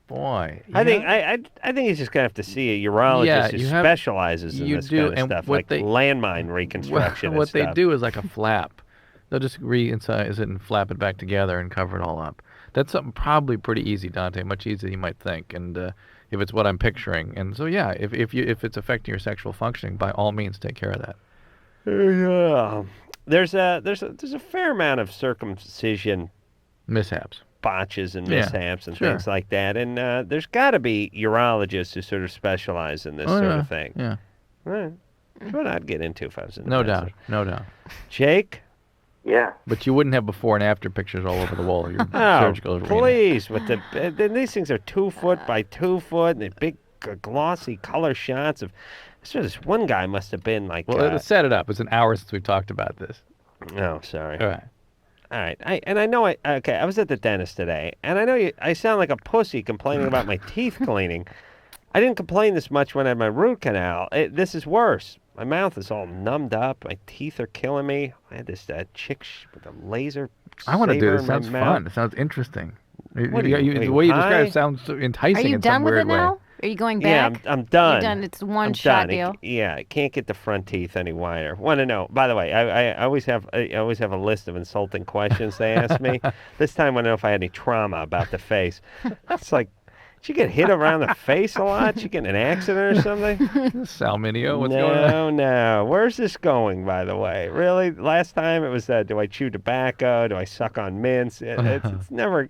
Boy. I think he's just gonna have to see a urologist who specializes in this kind of stuff, like landmine reconstruction. What they do is like a flap. They'll just re-incise it and flap it back together and cover it all up. That's something probably pretty easy, Dante, much easier than you might think. And if it's what I'm picturing, and so yeah, if it's affecting your sexual functioning, by all means, take care of that. Yeah, there's a fair amount of circumcision mishaps, botches, and mishaps and things like that. And there's got to be urologists who sort of specialize in this sort of thing. Yeah, right. That's what I'd get into if I was in the No business. doubt, no doubt. Jake. Yeah. But you wouldn't have before and after pictures all over the wall of your surgical arena. Please, with these things are 2 foot by 2 foot, and they're big, glossy color shots of. So this one guy must have been like. Well, set it up. It's an hour since we've talked about this. Oh, sorry. All right. All right. I was at the dentist today, and I know I sound like a pussy complaining about my teeth cleaning. I didn't complain this much when I had my root canal. This is worse. My mouth is all numbed up. My teeth are killing me. I had this chick with a laser. I want to do this. It Sounds fun. It sounds interesting. The way you high? describe it sounds so enticing. Are you in done some with weird it way. now? Are you going back? Yeah, I'm done. You're done. It's one I'm shot done. deal. I can't get the front teeth any wider. Want to know? By the way, I always have a list of insulting questions they ask me. This time I want to know if I had any trauma about the face. It's like, did you get hit around the face a lot? Did you get in an accident or something? Salmonio, what's going on? No. Where's this going, by the way? Really? Last time it was, do I chew tobacco? Do I suck on mints? It's never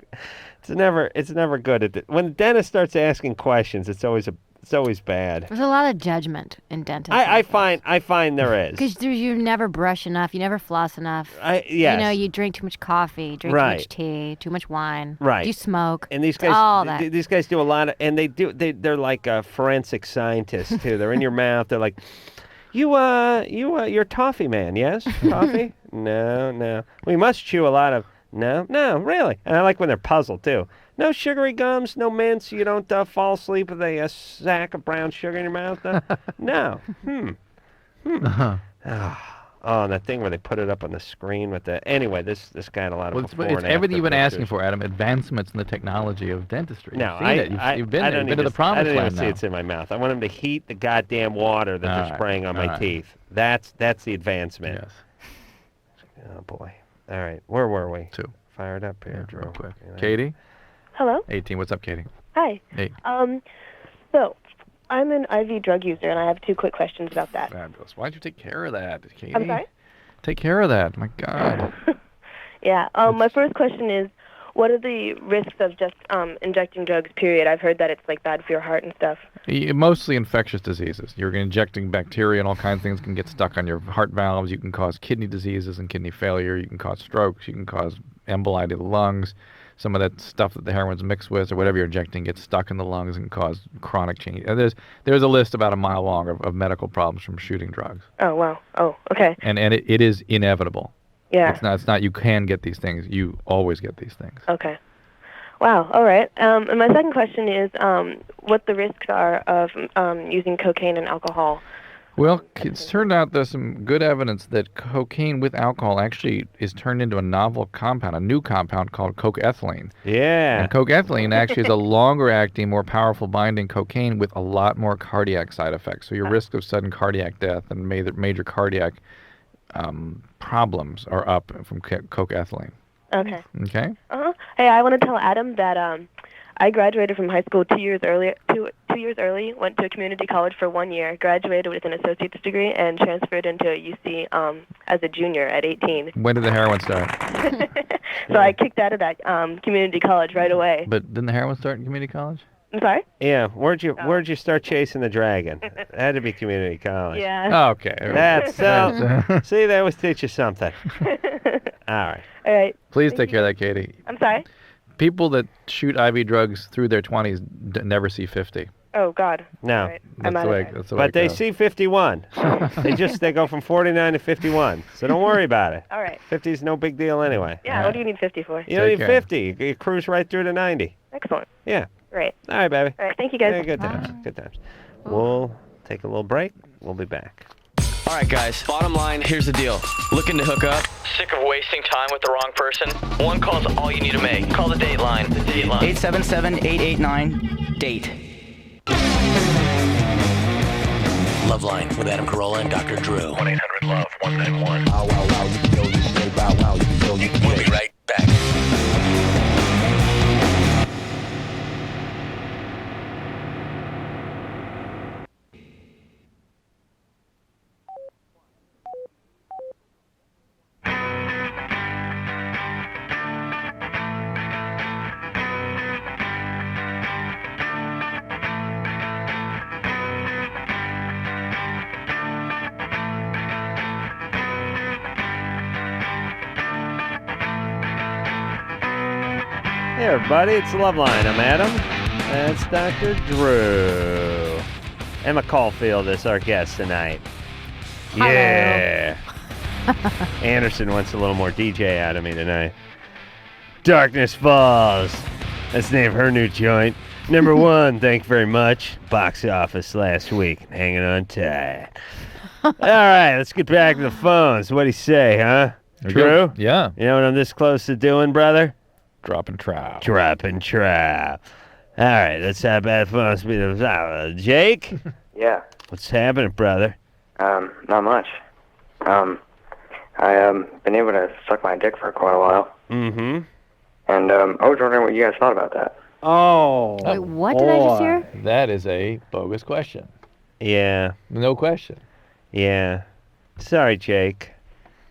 good. When the dentist starts asking questions, it's always bad. There's a lot of judgment in dentists. I find there is. Because you never brush enough, you never floss enough. Yes. You know, you drink too much coffee, drink too much tea, too much wine. Right. You smoke. And these guys, all that. These guys do a lot of, and they're like forensic scientists too. They're in your mouth. They're like, you're toffee man, yes? Toffee? No. We must chew a lot of. No, really. And I like when they're puzzled, too. No sugary gums, no mints. You don't fall asleep with a sack of brown sugar in your mouth? No. Oh, and that thing where they put it up on the screen with the... Anyway, this guy had a lot of before and It's everything you've been pictures. asking for, Adam. Advancements in the technology of dentistry. No, You've been there. You've been to the I promised don't even land see now. it's in my mouth. I want them to heat the goddamn water that they're spraying on my teeth. That's the advancement. Yes. Oh, boy. All right, where were we? 2. Fired up here, Real Drew. quick. Katie? Hello? 18. What's up, Katie? Hi. Hey. So, I'm an IV drug user, and I have 2 quick questions about that. Fabulous. Why'd you take care of that, Katie? I'm sorry? Take care of that. My God. Yeah. My first question is, what are the risks of just injecting drugs, period? I've heard that it's, like, bad for your heart and stuff. Mostly infectious diseases. You're injecting bacteria and all kinds of things can get stuck on your heart valves. You can cause kidney diseases and kidney failure. You can cause strokes. You can cause emboli to the lungs. some of that stuff that the heroin's mixed with or whatever you're injecting gets stuck in the lungs and cause chronic change. There's a list about a mile long of medical problems from shooting drugs. Oh, wow. Oh, okay. And it is inevitable. Yeah. It's not you can get these things. You always get these things. Okay. Wow. All right. And my second question is what the risks are of using cocaine and alcohol. Well, it's turned out there's some good evidence that cocaine with alcohol actually is turned into a novel compound, a new compound called coke-ethylene. Yeah. And coke-ethylene actually is a longer-acting, more powerful binding cocaine with a lot more cardiac side effects. So your risk of sudden cardiac death and major cardiac problems are up from coke-ethylene. Okay. Okay? Uh-huh. Hey, I want to tell Adam that I graduated from high school 2 years early, went to a community college for 1 year, graduated with an associate's degree, and transferred into UC as a junior at 18. When did the heroin start? So I kicked out of that community college right away. But didn't the heroin start in community college? I'm sorry? Yeah, where'd you start chasing the dragon? It had to be community college. Yeah. Oh, okay. That's see, that was teach you something. All right. All right. Please take care of that, Katie. I'm sorry? People that shoot IV drugs through their 20s never see 50. Oh, God. No. Right. I'm out of there. That's the way But it they goes. see 51. they go from 49 to 51. So don't worry about it. All right. 50 is no big deal anyway. Yeah, what do you need 50 for? You don't Take need care. 50. You cruise right through to 90. Excellent. Yeah. Great. All right, baby. All right, thank you, guys. Yeah, good times. Good times. We'll take a little break. We'll be back. All right, guys. Bottom line, here's the deal. Looking to hook up? Sick of wasting time with the wrong person? One call's all you need to make. Call the date line. The date line. 877-889-DATE. LoveLine with Adam Carolla and Dr. Drew. 1-800-LOVE-191. We'll be right back. Hey, everybody. It's LoveLine. I'm Adam. That's Dr. Drew. Emma Caulfield is our guest tonight. Hello. Yeah. Anderson wants a little more DJ out of me tonight. Darkness Falls. That's the name of her new joint. Number one, thank you very much. Box office last week. Hanging on tight. All right, let's get back to the phones. What do you say, huh? Drew? Yeah. You know what I'm this close to doing, brother? Dropping trout. Dropping trout. All right, let's have bad phones. Jake? Yeah. What's happening, brother? Not much. I been able to suck my dick for quite a while. Mm-hmm. And I was wondering what you guys thought about that. Oh. Wait, what did I just hear? That is a bogus question. Yeah. No question. Yeah. Sorry, Jake.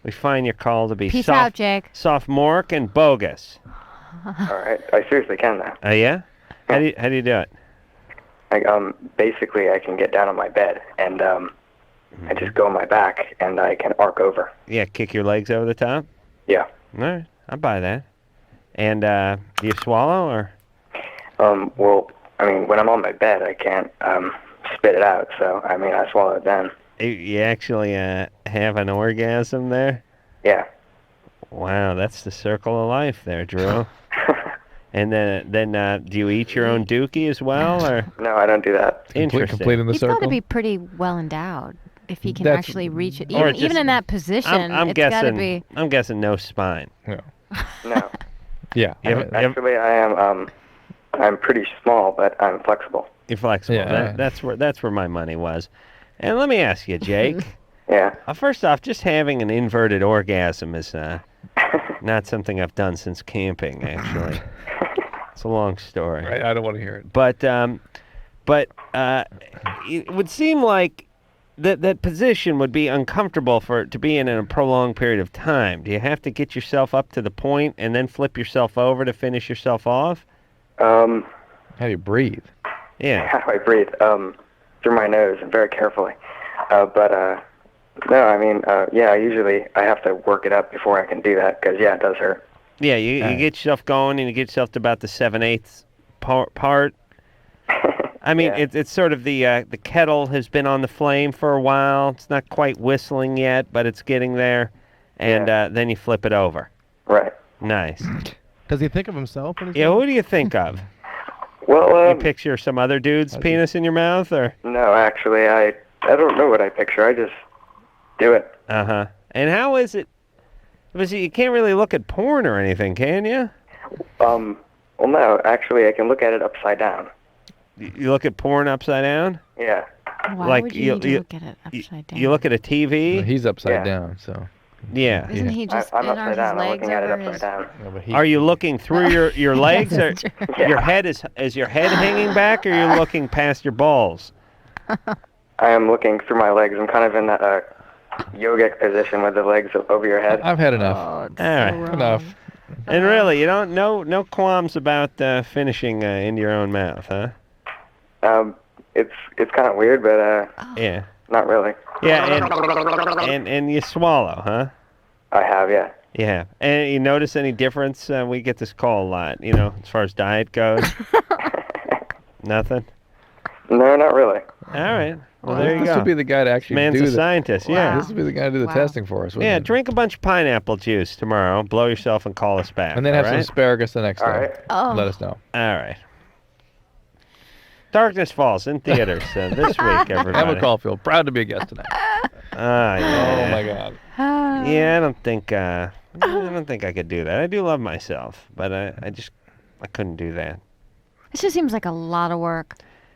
We find your call to be Peace out, Jake. sophomoric and bogus. All right. I seriously can now. Oh, yeah? How do you do it? Like, basically I can get down on my bed and, I just go on my back and I can arc over. Yeah, kick your legs over the top? Yeah. All right. I'll buy that. And, do you swallow or? Well, I mean, when I'm on my bed, I can't, spit it out. So, I mean, I swallow it then. You actually, have an orgasm there? Yeah. Wow, that's the circle of life there, Drew. And then do you eat your own dookie as well, or? No, I don't do that. Interesting. Completing the He's circle? got to be pretty well endowed if he can That's- actually reach it. or Even, just- even in that position, I'm it's got to guessing. be. I'm guessing no spine. Yeah. No. Yeah. Actually, I am, I'm pretty small, but I'm flexible. You're flexible. Yeah. That's where my money was. And let me ask you, Jake. Yeah. First off, just having an inverted orgasm is not something I've done since camping. Actually, it's a long story. I don't want to hear it. But it would seem like that position would be uncomfortable for it to be in a prolonged period of time. Do you have to get yourself up to the point and then flip yourself over to finish yourself off? How do you breathe? Yeah. How do I breathe? Through my nose, very carefully. No, I mean, yeah, usually I have to work it up before I can do that, because, yeah, it does hurt. Yeah, you Right. get yourself going, and you get yourself to about the 7/8 part. I mean, it's sort of the kettle has been on the flame for a while. It's not quite whistling yet, but it's getting there. And then you flip it over. Right. Nice. Does he think of himself when he's Yeah, doing who do you think of? Well, you picture some other dude's penis in your mouth, or? no, actually, I don't know what I picture. I just do it. Uh-huh. And how is it? Because you can't really look at porn or anything, can you? Well, no, actually, I can look at it upside down. You look at porn upside down? Yeah. Why would you need to look at it upside down? You look at a TV? Well, he's upside down, so. Yeah. Isn't he just? I'm aren't upside his down. I'm legs looking at it over upside his- down. Yeah, but Are you looking through your legs, or That's true. your head is your head hanging back, or are you looking past your balls? I am looking through my legs. I'm kind of in that yogic position with the legs over your head. I've had enough. All right. Enough. And really, you don't no qualms about finishing in your own mouth, huh? It's kind of weird, but Yeah. not really. Yeah, and you swallow, huh? I have, yeah. Yeah. And you notice any difference? We get this call a lot, as far as diet goes. Nothing? No, not really. All right. Well, there you This go. would be the guy to actually Man's do a scientist, yeah. This would be the guy to do the testing for us, wouldn't Yeah, it? drink a bunch of pineapple juice tomorrow, blow yourself, and call us back. And then have all some right? asparagus the next day. right. Oh. Let us know. All right. Darkness Falls in theaters this week, everybody. Emma Caulfield, proud to be a guest tonight. Yeah. Oh my God. Yeah, I don't think I could do that. I do love myself, but I couldn't do that. This just seems like a lot of work.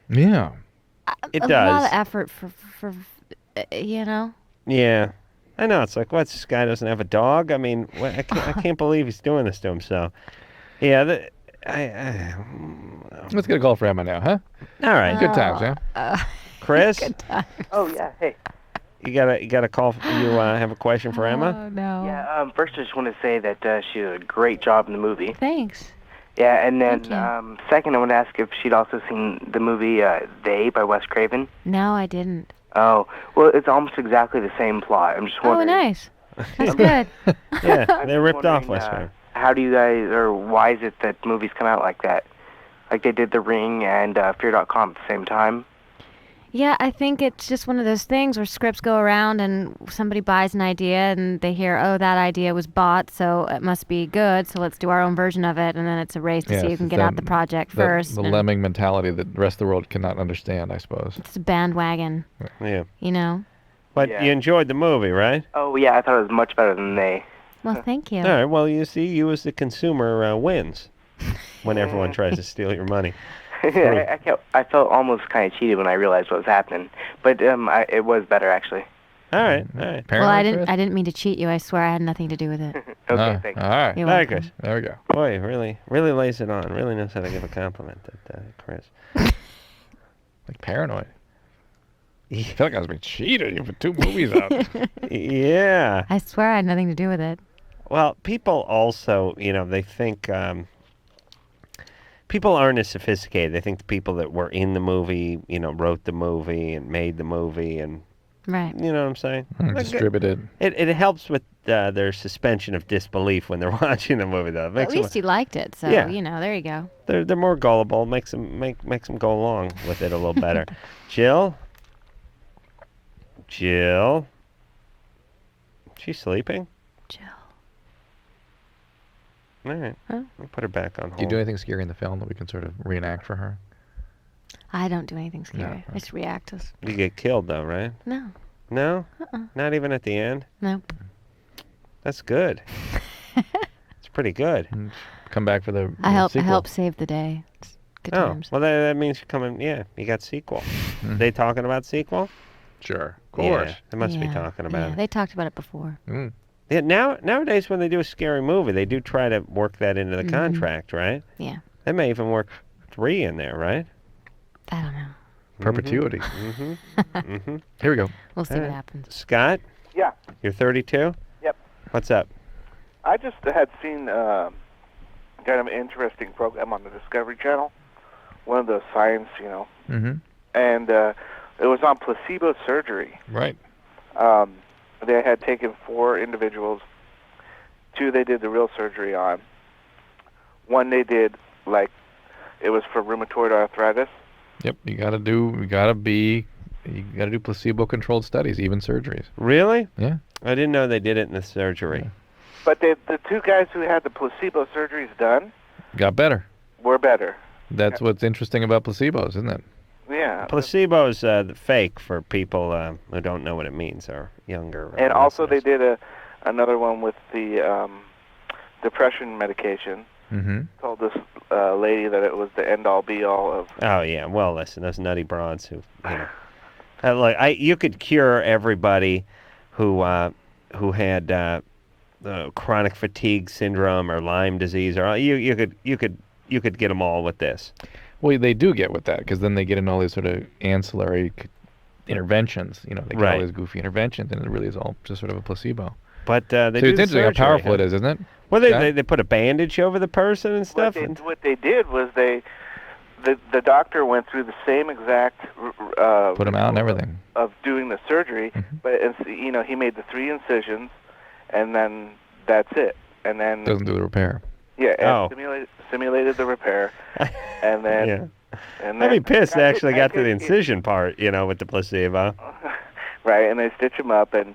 Yeah. It a does. lot of effort for Yeah. I know. It's like, what? This guy doesn't have a dog? I mean, I can't believe he's doing this to himself. Yeah. Let's get a call for Emma now, huh? All right. Good times, huh? Chris, Oh yeah, hey. you got a call. You have a question for Emma? No. Yeah. First, I just want to say that she did a great job in the movie. Thanks. Yeah, and then Thank second, I want to ask if she'd also seen the movie They by Wes Craven. No, I didn't. Oh, well, it's almost exactly the same plot. I'm just Oh, wondering. nice. That's good. Yeah, I'm they just ripped off wondering, Wes Craven. How do you guys, or why is it that movies come out like that? Like they did The Ring and Fear.com at the same time? Yeah, I think it's just one of those things where scripts go around and somebody buys an idea and they hear, oh, that idea was bought, so it must be good, so let's do our own version of it, and then it's a race to see who can get out the project first. The and lemming mentality that the rest of the world cannot understand, I suppose. It's a bandwagon, Yeah. you know? But Yeah. you enjoyed the movie, right? Oh, yeah, I thought it was much better than They. Well, thank you. All right. Well, you see, you as the consumer wins when everyone tries to steal your money. I felt almost kind of cheated when I realized what was happening, but it was better actually. All right, all right. Well, I didn't mean to cheat you. I swear I had nothing to do with it. Okay, thanks. All right. You're All right, welcome. Chris. There we go. Boy, really lays it on. Really knows how to give a compliment, that Chris. Like paranoid. I feel like I was being cheated. You put 2 movies out. Yeah. I swear I had nothing to do with it. Well, people also, they think people aren't as sophisticated. They think the people that were in the movie, wrote the movie and made the movie, and Right. you know what I'm saying? Like, Distributed. It helps with their suspension of disbelief when they're watching the movie, though. It At makes them- least he liked it, so, Yeah. there you go. they're more gullible. Makes them go along with it a little better. Jill, she's sleeping. Jill. All right, Huh? I'll put her back on hold. Do you do anything scary in the film that we can sort of reenact for her? I don't do anything scary. No. I just react. You get killed though, right? No. No, Uh-uh. not even at the end. Nope. That's good. It's pretty good. Come back for the I sequel. help save the day. It's good Oh, times. well, that means you're coming. Yeah, you got sequel. They talking about sequel? Sure, of course. Yeah, they must be Yeah, talking about yeah, it. they talked about it before. Mm. Yeah, nowadays when they do a scary movie, they do try to work that into the Mhm. contract, right? Yeah. They may even work 3 in there, right? I don't know. Perpetuity. Mm-hmm. Mm-hmm. Here we go. We'll see All what right. happens. Scott, Yeah. you're 32? Yep. What's up? I just had seen kind of an interesting program on the Discovery Channel, one of those science, Mm-hmm. and it was on placebo surgery. Right. They had taken 4 individuals, 2 they did the real surgery on, one they did like it was for rheumatoid arthritis. Yep, you gotta do placebo-controlled studies, even surgeries. Really? Yeah. I didn't know they did it in the surgery. But the two guys who had the placebo surgeries done Got better. were better. That's what's interesting about placebos, isn't it? Yeah. Placebo is fake for people who don't know what it means or younger. And also they did another one with the depression medication. Mm-hmm. Told this lady that it was the end-all be-all of... Oh, yeah. Well, listen, those nutty broads who, you could cure everybody who had chronic fatigue syndrome or Lyme disease, or you could get them all with this. Well, they do get with that, because then they get in all these sort of ancillary interventions. They get all these goofy interventions, and it really is all just sort of a placebo. But they do it's interesting how powerful it is, isn't it? Well, they put a bandage over the person and stuff. What they did was the doctor went through the same exact put them out and everything of doing the surgery, but he made the 3 incisions, and then that's it, and then doesn't do the repair. Yeah, simulated the repair, and then and then I'd be pissed they actually got to the incision part, with the placebo. Right, and they stitch him up, and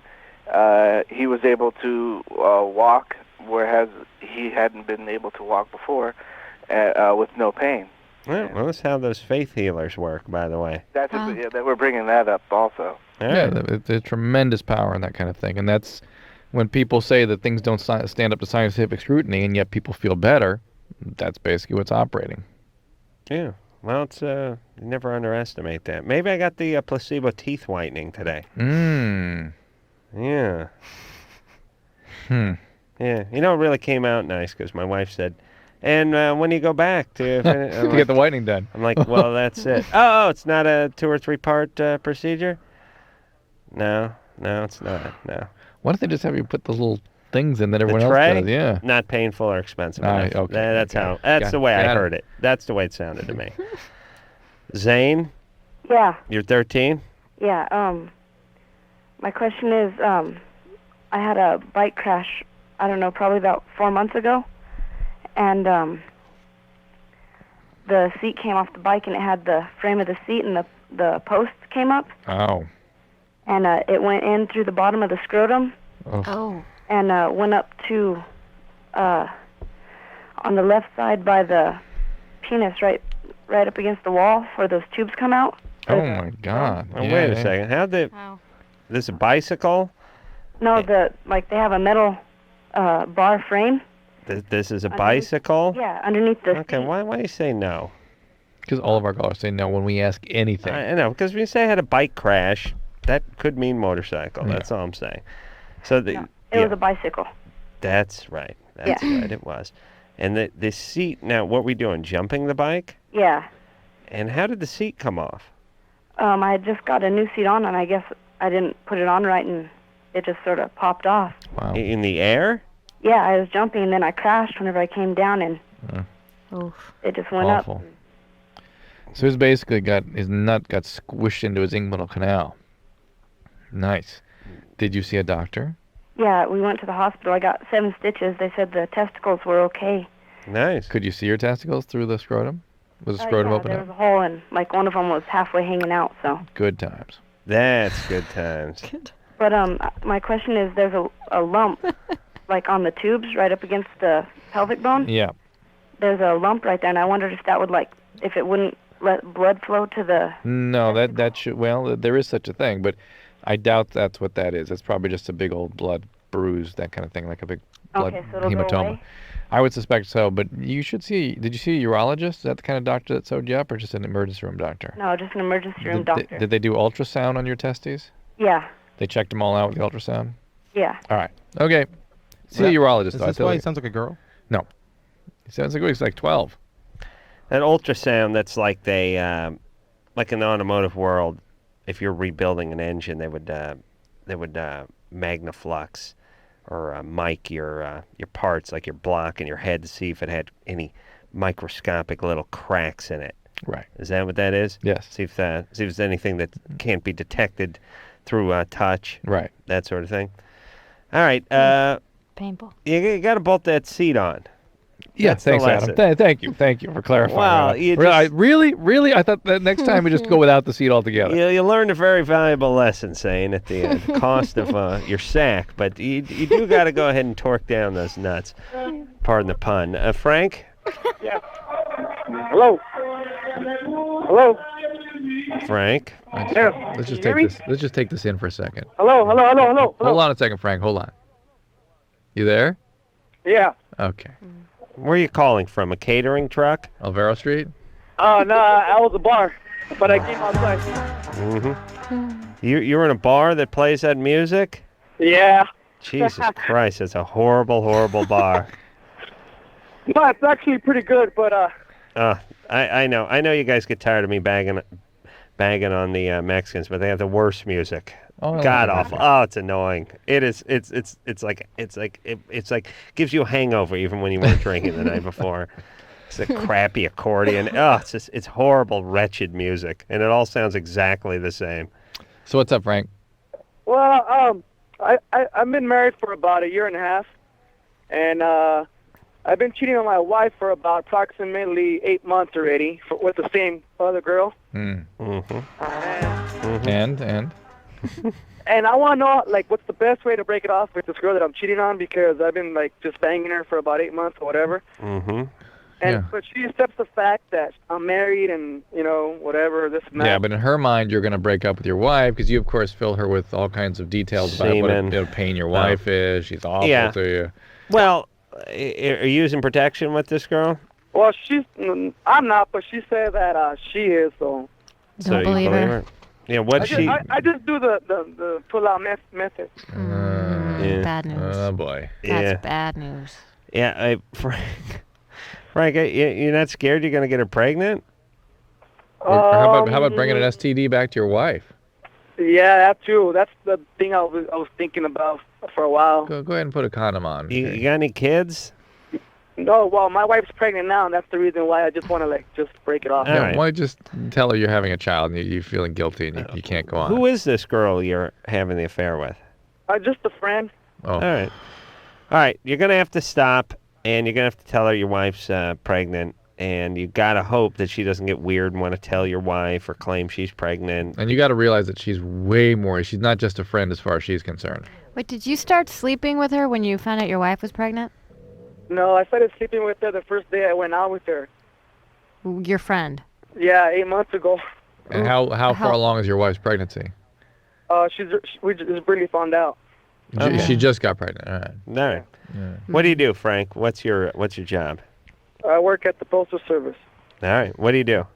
he was able to walk, whereas he hadn't been able to walk before, with no pain. Well, that's how those faith healers work, by the way. That's that we're bringing that up also. Yeah, there's tremendous power in that kind of thing, and that's when people say that things don't stand up to scientific scrutiny, and yet people feel better. That's basically what's operating. Yeah. Well, it's never underestimate that. Maybe I got the placebo teeth whitening today. Yeah. Yeah. It really came out nice because my wife said, and when you go back to get the whitening done. I'm like, well, that's it. Oh, it's not a 2 or 3 part procedure? No, it's not. No. Why don't they just have you put those little things in that everyone else does? Yeah. Not painful or expensive. Okay. That's the way I heard it. That's the way it sounded to me. Zane? Yeah. You're 13? Yeah. My question is, I had a bike crash, I don't know, probably about 4 months ago. And the seat came off the bike, and it had the frame of the seat, and the post came up. Oh. And it went in through the bottom of the scrotum. Oh. And went up to, on the left side by the penis, right up against the wall where those tubes come out. Oh, my God. Oh, wait a second. How'd they... This a bicycle? No, they have a metal bar frame. This is a bicycle? Yeah, underneath the Okay, why do you say no? Because all of our callers say no when we ask anything. I know, because when you say I had a bike crash, that could mean motorcycle. Yeah. That's all I'm saying. So It was a bicycle. That's right. That's right, it was. And the seat, now what were we doing, jumping the bike? Yeah. And how did the seat come off? I had just got a new seat on, and I guess I didn't put it on right, and it just sort of popped off. Wow. In the air? Yeah, I was jumping, and then I crashed whenever I came down, and it just went Awful. up. So he's basically his nut got squished into his inguinal canal. Nice. Did you see a doctor? Yeah, we went to the hospital. I got 7 stitches. They said the testicles were okay. Nice. Could you see your testicles through the scrotum? Was the scrotum open there up? was a hole, and one of them was halfway hanging out. So. Good times. That's good times. But my question is, there's a lump, on the tubes right up against the pelvic bone. Yeah. There's a lump right there, and I wondered if that would if it wouldn't let blood flow to the. No, that should. Well, there is such a thing, but I doubt that's what that is. It's probably just a big old blood bruise, that kind of thing, like a big blood so it'll go hematoma. away? I would suspect so, but you should see. Did you see a urologist? Is that the kind of doctor that sewed you up, or just an emergency room doctor? No, just an emergency room doctor. Did they do ultrasound on your testes? Yeah. They checked them all out with the ultrasound? Yeah. All right. Okay. See a urologist. Is this why he sounds like a girl? No. He sounds like he's like 12. An ultrasound, that's like they, like in the automotive world, if you're rebuilding an engine, they would magnaflux or mic your parts, like your block and your head, to see if it had any microscopic little cracks in it. Right. Is that what that is? Yes. See if there's anything that can't be detected through touch. Right. That sort of thing. All right. Painful. You got to bolt that seat on. Yeah, That's the thanks, Adam. lesson. Thank you for clarifying. Well, Adam. you really, I thought that next time we just go without the seat altogether. You learned a very valuable lesson, saying at the end, cost of your sack. But you do got to go ahead and torque down those nuts. Pardon the pun. Frank? Yeah. Hello. Hello. Frank? Let's just take this in for a second. Hello. Hold on a second, Frank. Hold on. You there? Yeah. Okay. Where are you calling from? A catering truck? Alvaro Street? Oh, no, I was a bar, but I came outside. Mm-hmm. You're in a bar that plays that music? Yeah. Jesus Christ, that's a horrible, horrible bar. No, it's actually pretty good, but I know you guys get tired of me bagging on the Mexicans, but they have the worst music. Oh, God awful. Oh, it's annoying. It is. It's like gives you a hangover even when you weren't drinking the night before. It's a crappy accordion. Oh, it's horrible, wretched music, and it all sounds exactly the same. So what's up, Frank? well, I've been married for about 1.5 years, and I've been cheating on my wife for about approximately 8 months already with the same other girl. And And I want to know, like, what's the best way to break it off with this girl that I'm cheating on, because I've been, like, just banging her for about 8 months or whatever. But she accepts the fact that I'm married and, you know, whatever, this and that. Yeah, but in her mind, you're going to break up with your wife because you, of course, fill her with all kinds of details about what a pain your wife is. She's awful to you. Well, are you using protection with this girl? Well, I'm not, but she said that she is, so. So you believe her? Yeah, I just do the pull-out method. Bad news. Oh, boy. That's bad news. Yeah, Frank, you're not scared you're going to get her pregnant? How about bringing an STD back to your wife? Yeah, that too. That's the thing I was thinking about for a while. Go ahead and put a condom on. You got any kids? No, well, my wife's pregnant now, and that's the reason why I just want to, just break it off. Why don't you just tell her you're having a child and you're feeling guilty and you can't go on? Who is this girl you're having the affair with? Just a friend. Oh. All right. You're going to have to stop, and you're going to have to tell her your wife's pregnant, and you got to hope that she doesn't get weird and want to tell your wife or claim she's pregnant. And you got to realize that she's way more. She's not just a friend as far as she's concerned. Wait, did you start sleeping with her when you found out your wife was pregnant? No, I started sleeping with her the first day I went out with her. Your friend? Yeah, 8 months ago. And how far along is your wife's pregnancy? We just really found out. She just got pregnant. All right. All right. Yeah. What do you do, Frank? What's your job? I work at the Postal Service. All right. What do you do?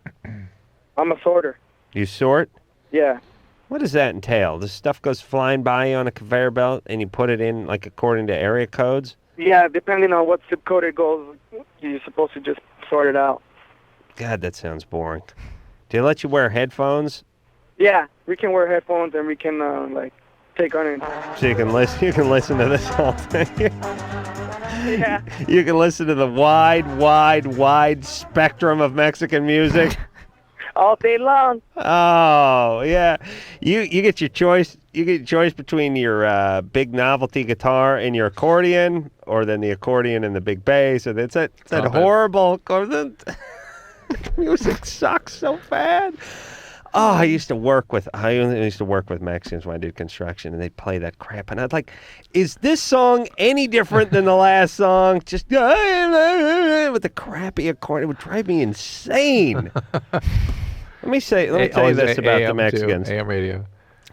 I'm a sorter. You sort? Yeah. What does that entail? This stuff goes flying by you on a conveyor belt, and you put it in, according to area codes? Yeah, depending on what zip code it goes, you're supposed to just sort it out. God, that sounds boring. Do they let you wear headphones? Yeah, we can wear headphones and we can take on it. So you can listen to this whole thing. Yeah. You can listen to the wide spectrum of Mexican music. All day long. Oh, yeah. You get your choice. You get your choice between your big novelty guitar and your accordion, or then the accordion and the big bass. And it's that horrible music sucks so bad. Oh, I used to work with Mexicans when I did construction, and they'd play that crap, and I'd like, is this song any different than the last song? Just with the crappy accordion, it would drive me insane. Let me tell you this about the Mexicans. AM radio.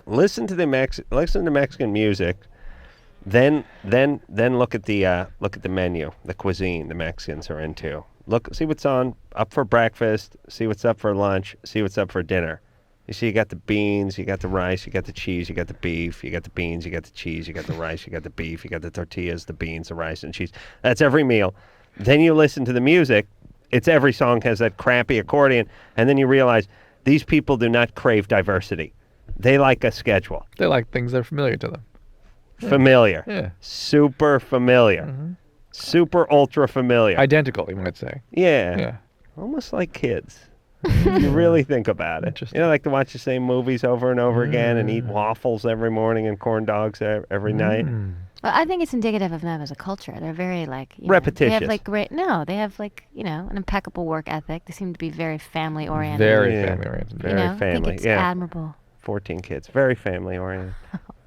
Listen to Mexican music, then look at the menu, the cuisine the Mexicans are into. See what's up for breakfast, see what's up for lunch, see what's up for dinner. You see, you got the beans, you got the rice, you got the cheese, you got the beef, you got the beans, you got the cheese, you got the rice, you got the beef, you got the tortillas, the beans, the rice, and cheese. That's every meal. Then you listen to the music. It's every song has that crappy accordion, and then you realize these people do not crave diversity. They like a schedule. They like things that are familiar to them. Familiar. Yeah. Super familiar. Mm-hmm. Super ultra familiar. Identical, you might say. Yeah. Almost like kids. You really think about it. You know, like to watch the same movies over and over again and eat waffles every morning and corn dogs every night. Well, I think it's indicative of them as a culture. They're very like repetitious. They have like they have like an impeccable work ethic. They seem to be very family oriented. Very family oriented. Very family. I think it's admirable. 14 kids. Very family oriented.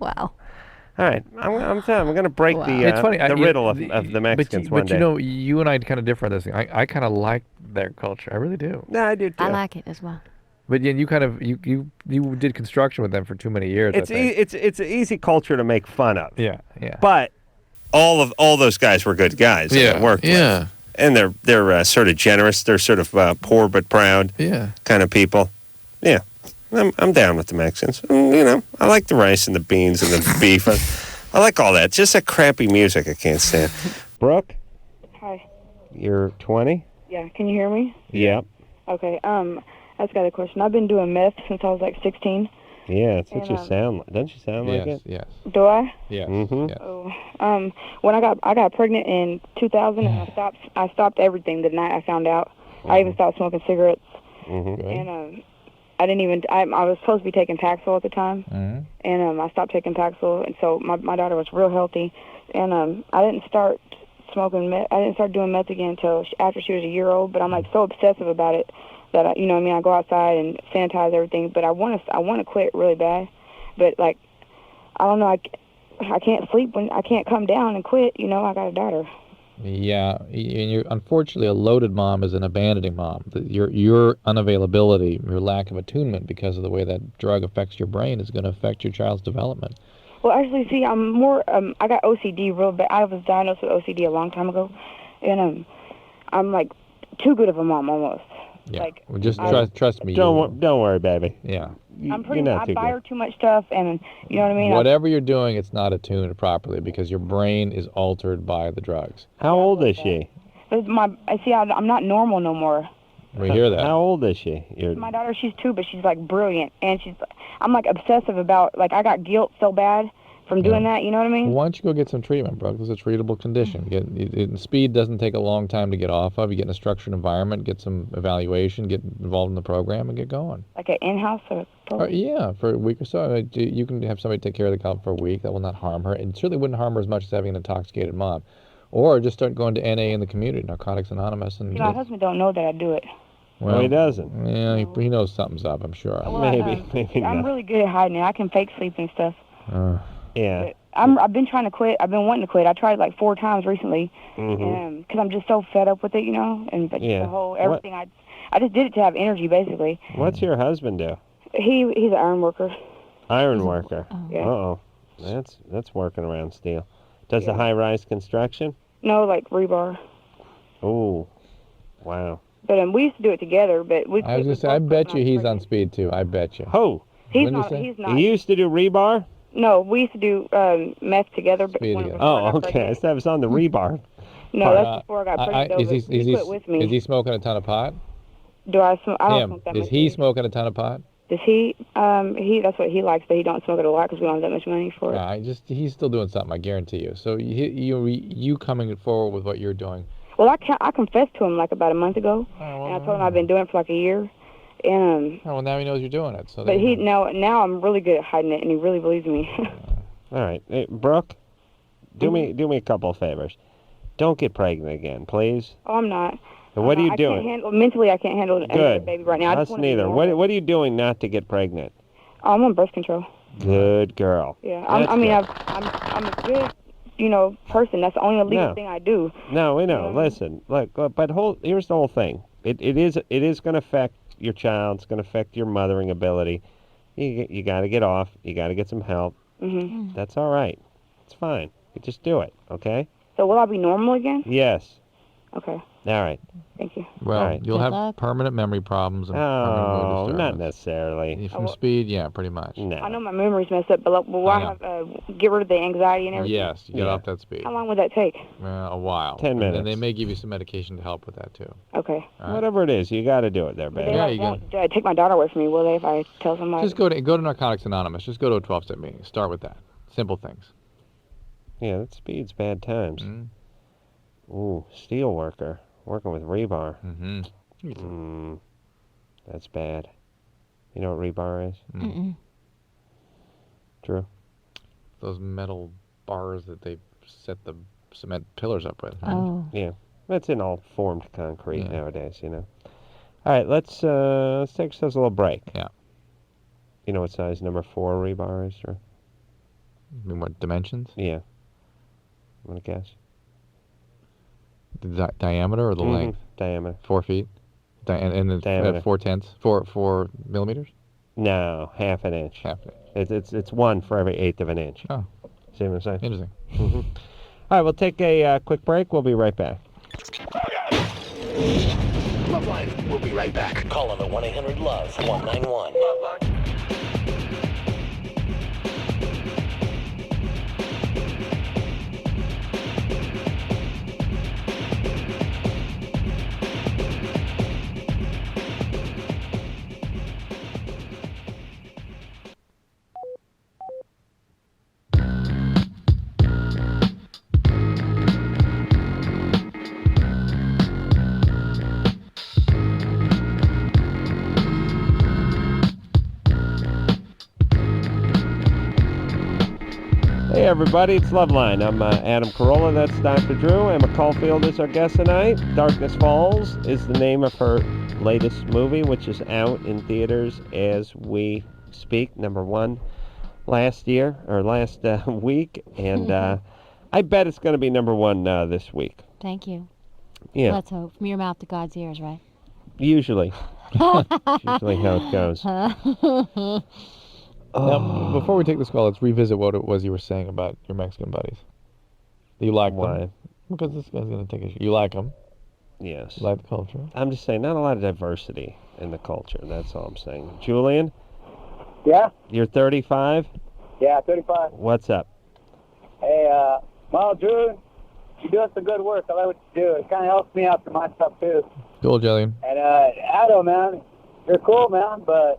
Wow. All right, I'm going to break the riddle of the Mexicans one day. But you know, you and I kind of differ on this thing. I kind of like their culture. I really do. No, I do too. I like it as well. But yeah, you kind of you did construction with them for too many years. It's an easy culture to make fun of. Yeah. But all those guys were good guys that I worked with. And they're sort of generous. They're sort of poor but proud. Kind of people. Yeah. I'm down with the Mexicans. I like the rice and the beans and the beef. I like all that. Just that crappy music I can't stand. Brooke? Hi. You're 20? Yeah, can you hear me? Yep. Okay, I just got a question. I've been doing meth since I was like 16. Yeah, that's what you sound like. Don't you sound like it? Yes. Do I? Yeah. Mm-hmm. Yes. Oh, when I got pregnant in 2000 and I stopped everything the night I found out. I even stopped smoking cigarettes. Mm-hmm. And I didn't even. I was supposed to be taking Paxil at the time, and I stopped taking Paxil, and so my daughter was real healthy, and I didn't start smoking meth. I didn't start doing meth again until after she was a year old. But I'm like so obsessive about it that I go outside and sanitize everything. But I want to quit really bad, but like I don't know. I can't sleep when I can't come down and quit. I got a daughter. Yeah, and you're unfortunately a loaded mom is an abandoning mom. Your unavailability, your lack of attunement because of the way that drug affects your brain is going to affect your child's development. Well, actually, see, I'm more. I got OCD real bad. I was diagnosed with OCD a long time ago, and I'm like too good of a mom almost. Yeah. Like, well, just trust me. Don't worry, baby. Yeah. I'm pretty. I buy her too much stuff, and you know what I mean. Whatever you're doing, it's not attuned properly because your brain is altered by the drugs. How old is she? I'm not normal no more. We hear that. How old is she? My daughter, she's 2, but she's like brilliant, and I'm like obsessive about like I got guilt so bad from doing that. You know what I mean? Why don't you go get some treatment, bro? It's a treatable condition. Speed doesn't take a long time to get off of. You get in a structured environment, get some evaluation, get involved in the program, and get going. Like an in-house or yeah, for a week or so. You can have somebody take care of the child for a week. That will not harm her. And certainly wouldn't harm her as much as having an intoxicated mom. Or just start going to NA in the community, Narcotics Anonymous. And my husband don't know that I do it. Well, he doesn't. Yeah, he knows something's up, I'm sure. Well, maybe not. I'm really good at hiding it. I can fake sleep and stuff. Yeah. I've been trying to quit. I've been wanting to quit. I tried like 4 times recently, because I'm just so fed up with it, But the whole everything, I just did it to have energy, basically. What's your husband do? He's an iron worker. Iron worker. Yeah. Uh-oh. That's working around steel. Does the high-rise construction? No, like rebar. Oh, wow. But we used to do it together. But we. I was just say, I bet you he's on speed too. I bet you. Who? He's not. He's not. He used to do rebar? No, we used to do meth together. But oh, okay. So that was on the rebar. No, that's before I got pregnant. He quit with me. Is he smoking a ton of pot? Do I smoke? I don't smoke that much. Is he smoking a ton of pot? Does he? That's what he likes, but he don't smoke it a lot because we don't have that much money for it. He's still doing something, I guarantee you. So you coming forward with what you're doing. Well, I confessed to him like about a month ago, and I told him I've been doing it for like a year. And well, now he knows you're doing it. So. But now I'm really good at hiding it, and he really believes me. All right, hey, Brooke, do me a couple of favors. Don't get pregnant again, please. Oh, I'm not. What are you doing? Mentally, I can't handle a baby right now. Us neither. What are you doing not to get pregnant? I'm on birth control. Good girl. Yeah, I'm a good, person. That's the only illegal thing I do. No, we know. Listen, look, but here's the whole thing. It is going to affect your child. It's going to affect your mothering ability. You got to get off. You got to get some help. Mm-hmm. That's all right. It's fine. You just do it, okay? So will I be normal again? Yes. Okay. All right. Thank you. Well, you'll have permanent memory problems. And not necessarily. From speed, yeah, pretty much. No. I know my memory's messed up, but will I have get rid of the anxiety and everything? Yes, you get off that speed. How long would that take? A while. 10 minutes. And they may give you some medication to help with that too. Okay. Whatever it is, you got to do it there, baby. Yeah, you got. Do I take my daughter away from me? Will they if I tell somebody? Just go to Narcotics Anonymous. Just go to a 12-step meeting. Start with that. Simple things. Yeah, that speed's bad times. Ooh, steel worker. Working with rebar. That's bad. You know what rebar is? Mm-mm. Drew? Those metal bars that they set the cement pillars up with. Right? Oh. Yeah. That's in all formed concrete nowadays, you know. All right, let's take ourselves a little break. Yeah. You know what size number 4 rebar is, or? I mean, what dimensions? Yeah. Want to guess? The diameter or the length? Diameter. 4 feet? And then Diameter. 4 millimeters? No, half an inch. Half an inch. It's 1 for every 1/8 of an inch. Oh. See what I'm saying? Interesting. Mm-hmm. All right, we'll take a quick break. We'll be right back. LoveLine, we'll be right back. Call them at 1-800-LOVE-191. Hey everybody, it's LoveLine. I'm Adam Carolla, that's Dr. Drew. Emma Caulfield is our guest tonight. Darkness Falls is the name of her latest movie, which is out in theaters as we speak. #1 last year, or last week. And I bet it's going to be #1 this week. Thank you. Yeah. Let's hope. From your mouth to God's ears, right? Usually. Usually how it goes. Now, before we take this call, let's revisit what it was you were saying about your Mexican buddies. You like them? Because this guy's going to take issue. You like them? Yes. You like the culture? I'm just saying, not a lot of diversity in the culture. That's all I'm saying. Julian? Yeah? You're 35? Yeah, 35. What's up? Hey, well, Drew, you're doing some good work. I like what you do. It kind of helps me out for my stuff, too. Cool, Julian. And, Adam, man, you're cool, man, but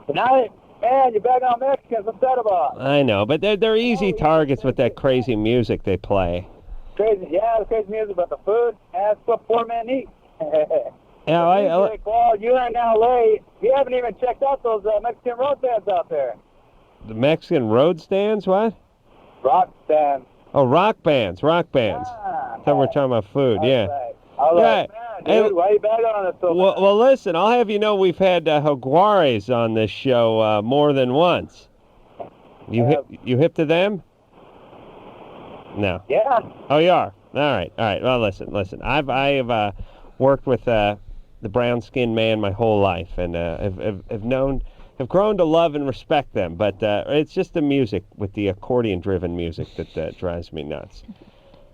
tonight, man, you're back on Mexicans. What's that about? I know, but they're easy targets with that crazy music they play. Crazy, yeah, the crazy music about the food. That's what poor men eat. Yeah, Music, well, you're in L.A. You haven't even checked out those Mexican road bands out there. The Mexican road stands, what? Rock stands. Oh, rock bands. I thought we were talking about food, yeah. All right, Hey, man, dude, why you back on us so bad? well, listen, I'll have you know we've had jaguares on this show more than once. You hip to them? No. Yeah. Oh, you are? All right. Well, listen. I have worked with the brown-skinned man my whole life, and have grown to love and respect them. But it's just the music with the accordion-driven music that drives me nuts.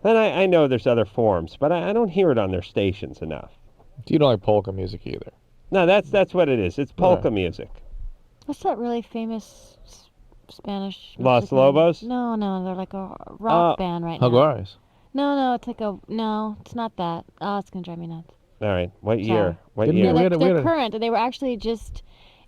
And I know there's other forms, but I don't hear it on their stations enough. You don't like polka music either. No, that's what it is. It's polka music. What's that really famous Spanish? Los Mexican- Lobos? No, they're like a rock band right now. Jaguares. No, it's like no, it's not that. Oh, it's gonna drive me nuts. All right. What Sorry. year? What Didn't year? we- They're current. They were actually just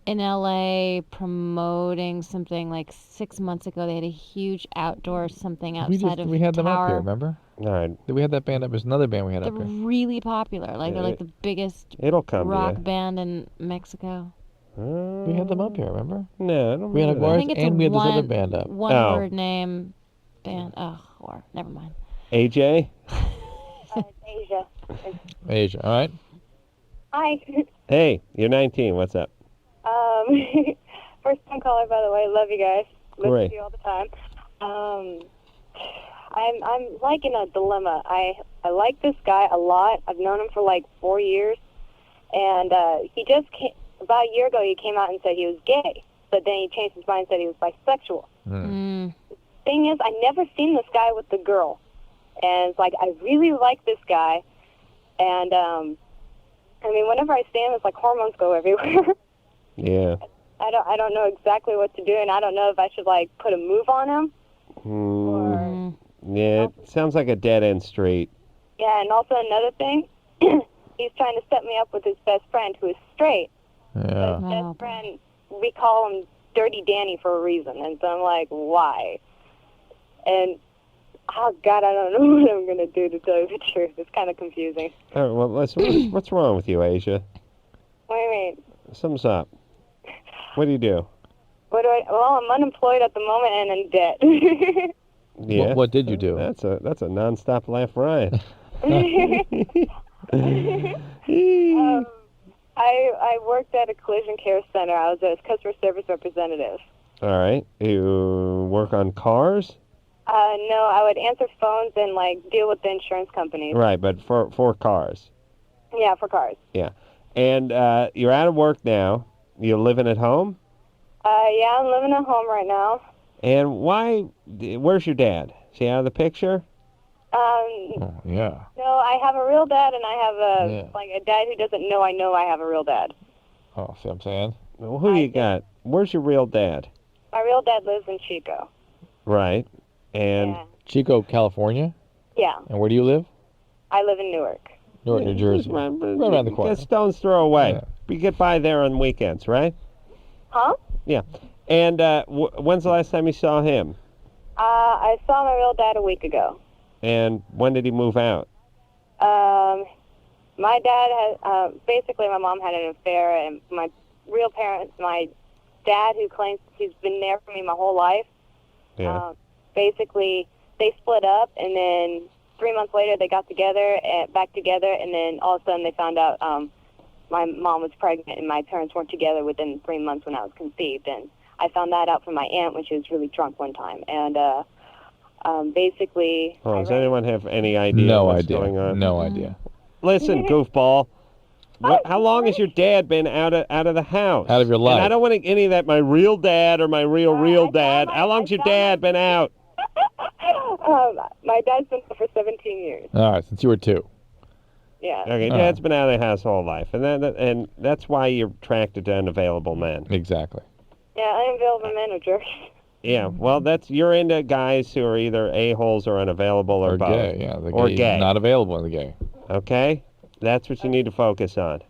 in LA promoting something like 6 months ago. They had a huge outdoor something outside of we had them Tower. up here, remember? All right. We had that band up. There's another band we had They're up here. really popular. Like they're like the biggest It'll come to rock you. band in Mexico. We had them up here, remember? No, I don't We had remember that. I think Jaguares it's and we a had this other band up. one-word name band. Or never mind. AJ? Asia. Asia, all right? Hi. Hey, you're 19. What's up? First time caller, by the way. Love you guys. Listen Great. to you all the time. I'm like in a dilemma. I like this guy a lot. I've known him for like 4 years, and he just came, about a year ago he came out and said he was gay, but then he changed his mind and said he was bisexual. Thing is, I never seen this guy with the girl, and it's like I really like this guy, and I mean whenever I see him, it's like hormones go everywhere. Yeah. I don't know exactly what to do, and I don't know if I should like put a move on him. Yeah, it sounds like a dead-end street. Yeah, and also another thing, he's trying to set me up with his best friend who is straight. Yeah. His best friend, we call him Dirty Danny for a reason, and so I'm like, why? And oh God, I don't know what I'm gonna do to tell you the truth. It's kind of confusing. All right, well, listen, what's wrong with you, Asia? What do you mean? Something's up. What do you do? Well, I'm unemployed at the moment and in debt. Yeah. What did you do? That's a nonstop laugh riot. I worked at a collision care center. I was a customer service representative. All right. You work on cars? No, I would answer phones and deal with the insurance companies. Right, but for cars. Yeah, for cars. Yeah. And you're out of work now. You're living at home? Yeah, I'm living at home right now. And where's your dad? Is he out of the picture? Yeah. No, I have a real dad, and I have a dad who doesn't know I have a real dad. Oh, see what I'm saying? Well, who do you got? Where's your real dad? My real dad lives in Chico. Right. And Chico, California? Yeah, And where do you live? I live in Newark. Newark, New Jersey. Right around the corner. Get stone's throw away. You get by there on weekends, right? Huh? Yeah. And when's the last time you saw him? I saw my real dad a week ago. And when did he move out? My dad had, basically my mom had an affair, and my real parents, my dad who claims he's been there for me my whole life, basically they split up, and then 3 months later they got back together, and then all of a sudden they found out my mom was pregnant, and my parents weren't together within 3 months when I was conceived, and I found that out from my aunt when she was really drunk one time, and basically... Does anyone have any idea what's going on? No idea. Listen, goofball. How long has your dad been out of the house? Out of your life. And I don't want any of that, my real dad or my real dad. How long's your dad been out? My dad's been there for 17 years. All right, since you were 2. Yeah. Okay, Dad's been out of the house all life, and that's why you're attracted to unavailable men. Exactly. Yeah, unavailable men are jerks. Yeah, well, you're into guys who are either a-holes or unavailable or both. Gay, yeah. Or gay. Not available in the gay. Okay? That's what you need to focus on.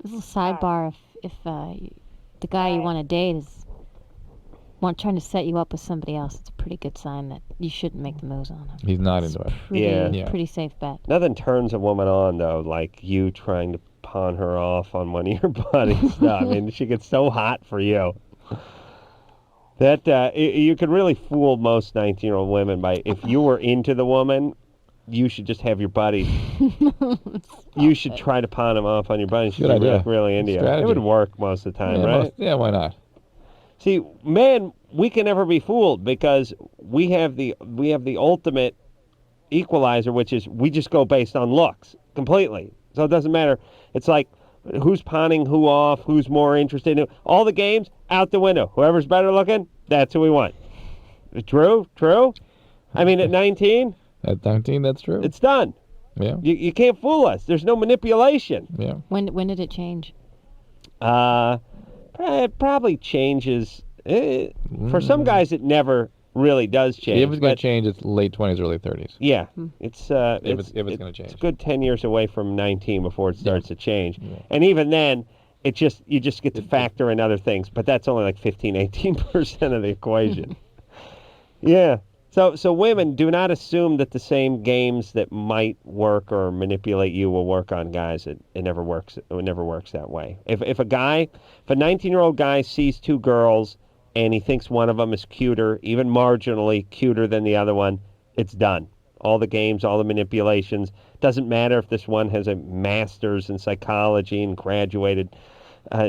This is a sidebar. If the guy you want to date is trying to set you up with somebody else, it's a pretty good sign that you shouldn't make the moves on him. He's not into it. Pretty safe bet. Nothing turns a woman on, though, like you trying to pawn her off on one of your buddies. I mean, she gets so hot for you. That you could really fool most 19-year-old women by, if you were into the woman, you should just have your buddies. You should try to pawn them off on your buddies. Good idea. Really into you. Strategy. It would work most of the time, right? Why not? See, men, we can never be fooled because we have the ultimate equalizer, which is we just go based on looks completely. So it doesn't matter. It's like who's pawning who off, who's more interested in all the games out the window. Whoever's better looking, that's who we want. True? I mean, at 19? At 19, that's true. It's done. Yeah. You can't fool us. There's no manipulation. Yeah. When did it change? It probably changes. For some guys, it never really does change. If it's going to change, it's late 20s, early 30s. Yeah. It's going to change. It's a good 10 years away from 19 before it starts to change. Yeah. And even then, you just get to factor in other things, but that's only like 15-18% of the equation. Yeah. So women, do not assume that the same games that might work or manipulate you will work on guys. It never works. It never works that way. If a 19-year-old guy sees 2 girls and he thinks one of them is cuter, even marginally cuter than the other one, it's done. All the games, all the manipulations. Doesn't matter if this one has a master's in psychology and graduated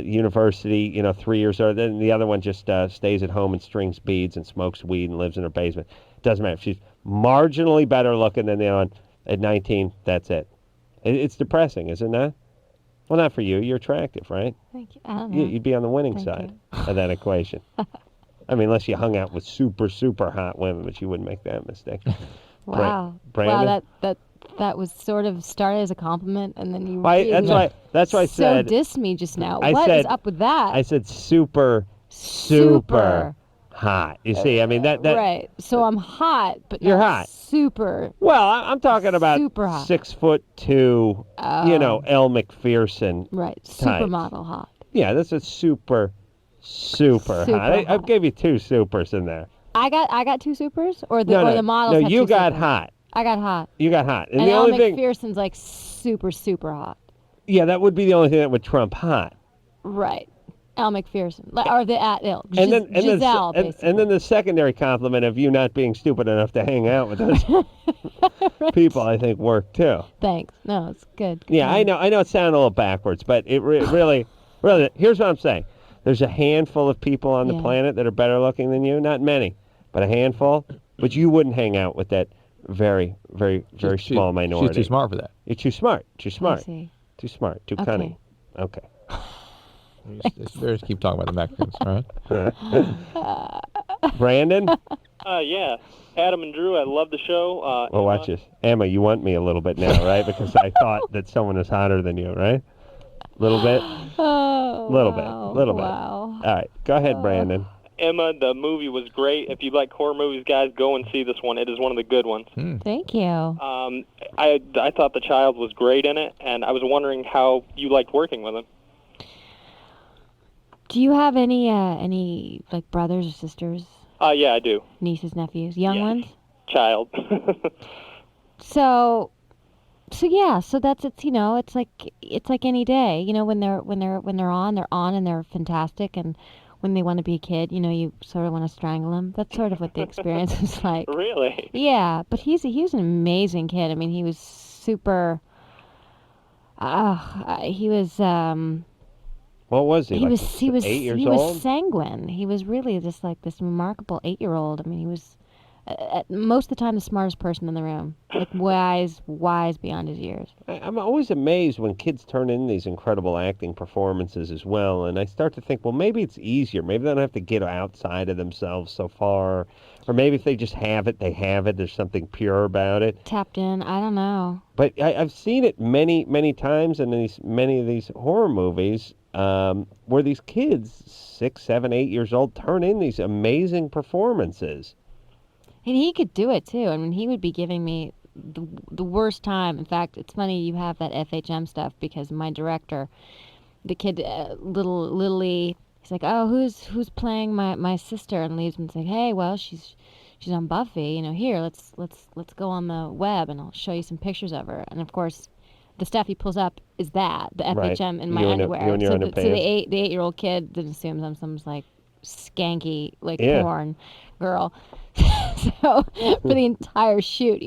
university, 3 years older. Then the other one just stays at home and strings beads and smokes weed and lives in her basement. Doesn't matter. If she's marginally better looking than the other one at 19, that's it. It's depressing, isn't it? Well, not for you. You're attractive, right? Thank you. I don't know. You'd be on the winning side of that equation. I mean, unless you hung out with super, super hot women, but you wouldn't make that mistake. Wow. Brandon? Wow, that was sort of started as a compliment, and then you that's why I said... so dissed me just now. What is up with that? I said super hot. You see, I mean, that... Right. So I'm hot, but you're not hot. Super. Well, I'm talking about super hot. 6'2", Elle McPherson. Right. Type. Supermodel hot. Yeah, that's a super hot. I gave you 2 supers in there. I got 2 supers, or the models. No, have you 2 got supers? hot. I got hot. You got hot, And the Elle only thing. McPherson's like super hot. Yeah, that would be the only thing that would trump hot. Right. Al McPherson, or the And then, Giselle, basically. and then the secondary compliment of you not being stupid enough to hang out with those people, I think, worked too. Thanks. No, it's good. Yeah, I know it sounded a little backwards, but it really, here's what I'm saying. There's a handful of people on the planet that are better looking than you. Not many, but a handful. But you wouldn't hang out with that very, very, very small minority. She's too smart for that. You're too smart. Too smart. I see. Too smart. Too cunning. Okay. Just keep talking about the Mexicans, all right? Brandon? Yeah. Adam and Drew, I love the show. Well, watch this. Emma, you want me a little bit now, right? Because I thought that someone was hotter than you, right? Little bit? Little bit. All right. Go ahead, Brandon. Emma, the movie was great. If you like horror movies, guys, go and see this one. It is one of the good ones. Thank you. I thought the child was great in it, and I was wondering how you liked working with him. Do you have any like brothers or sisters? Yeah, I do. Nieces, nephews, young ones? Child. So that's it's like any day. When they're on, and they're fantastic, and when they want to be a kid, you sort of want to strangle them. That's sort of what the experience is like. Really? Yeah, but he was an amazing kid. I mean, he was super. He was. What was he? He was 8 years he old? was sanguine. He was really just like this remarkable 8-year-old. I mean, he was most of the time the smartest person in the room, like wise beyond his years. I'm always amazed when kids turn in these incredible acting performances as well, and I start to think, well, maybe it's easier. Maybe they don't have to get outside of themselves so far, or maybe if they just have it, they have it. There's something pure about it. Tapped in. I don't know. But I've seen it many, many times in many of these horror movies where these kids, 6, 7, 8 years old, turn in these amazing performances. And he could do it too. I mean, he would be giving me the worst time. In fact, it's funny you have that FHM stuff because my director, the kid, little Lee, he's like, oh, who's playing my sister, and leaves and says, hey, well, she's on Buffy. Here, let's go on the web and I'll show you some pictures of her. And of course, the stuff he pulls up is the FHM in my underwear. So the 8-year-old kid then assumes I'm some like skanky porn girl. So for the entire shoot,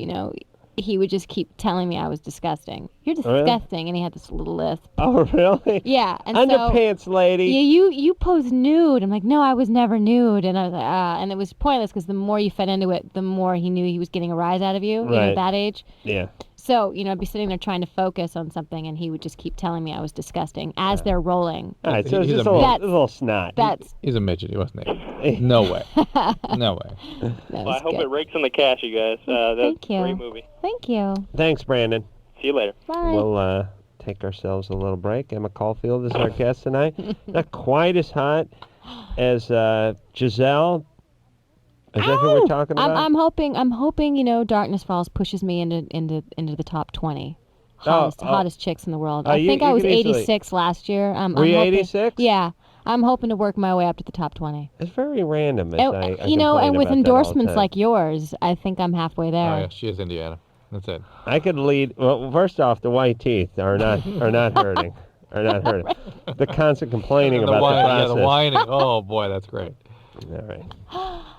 he would just keep telling me I was disgusting. You're disgusting, and he had this little lisp. Oh, really? Yeah. And underpants, lady. Yeah, you pose nude. I'm like, no, I was never nude. And I was like, and it was pointless because the more you fed into it, the more he knew he was getting a rise out of you. Right. At that age. Yeah. So, I'd be sitting there trying to focus on something, and he would just keep telling me I was disgusting as they're rolling. All right, so he's a little snot. He's a midget. He wasn't naked. No way. No way. Well, I hope it rakes in the cash, you guys. That's Thank you. a great movie. Thank you. Thanks, Brandon. See you later. Bye. We'll take ourselves a little break. Emma Caulfield is our guest tonight. Not quite as hot as Giselle. Is that who we're talking about? I'm hoping, Darkness Falls pushes me into the top 20 hottest chicks in the world. I think I was 86 last year. Were you 86? Yeah. I'm hoping to work my way up to the top 20. It's very random. And with endorsements like yours, I think I'm halfway there. Oh, yeah, she is Indiana. That's it. I could lead. Well, first off, the white teeth are not hurting. Are not hurting. The constant complaining about the process. Yeah, the whining. Oh boy, that's great. All right.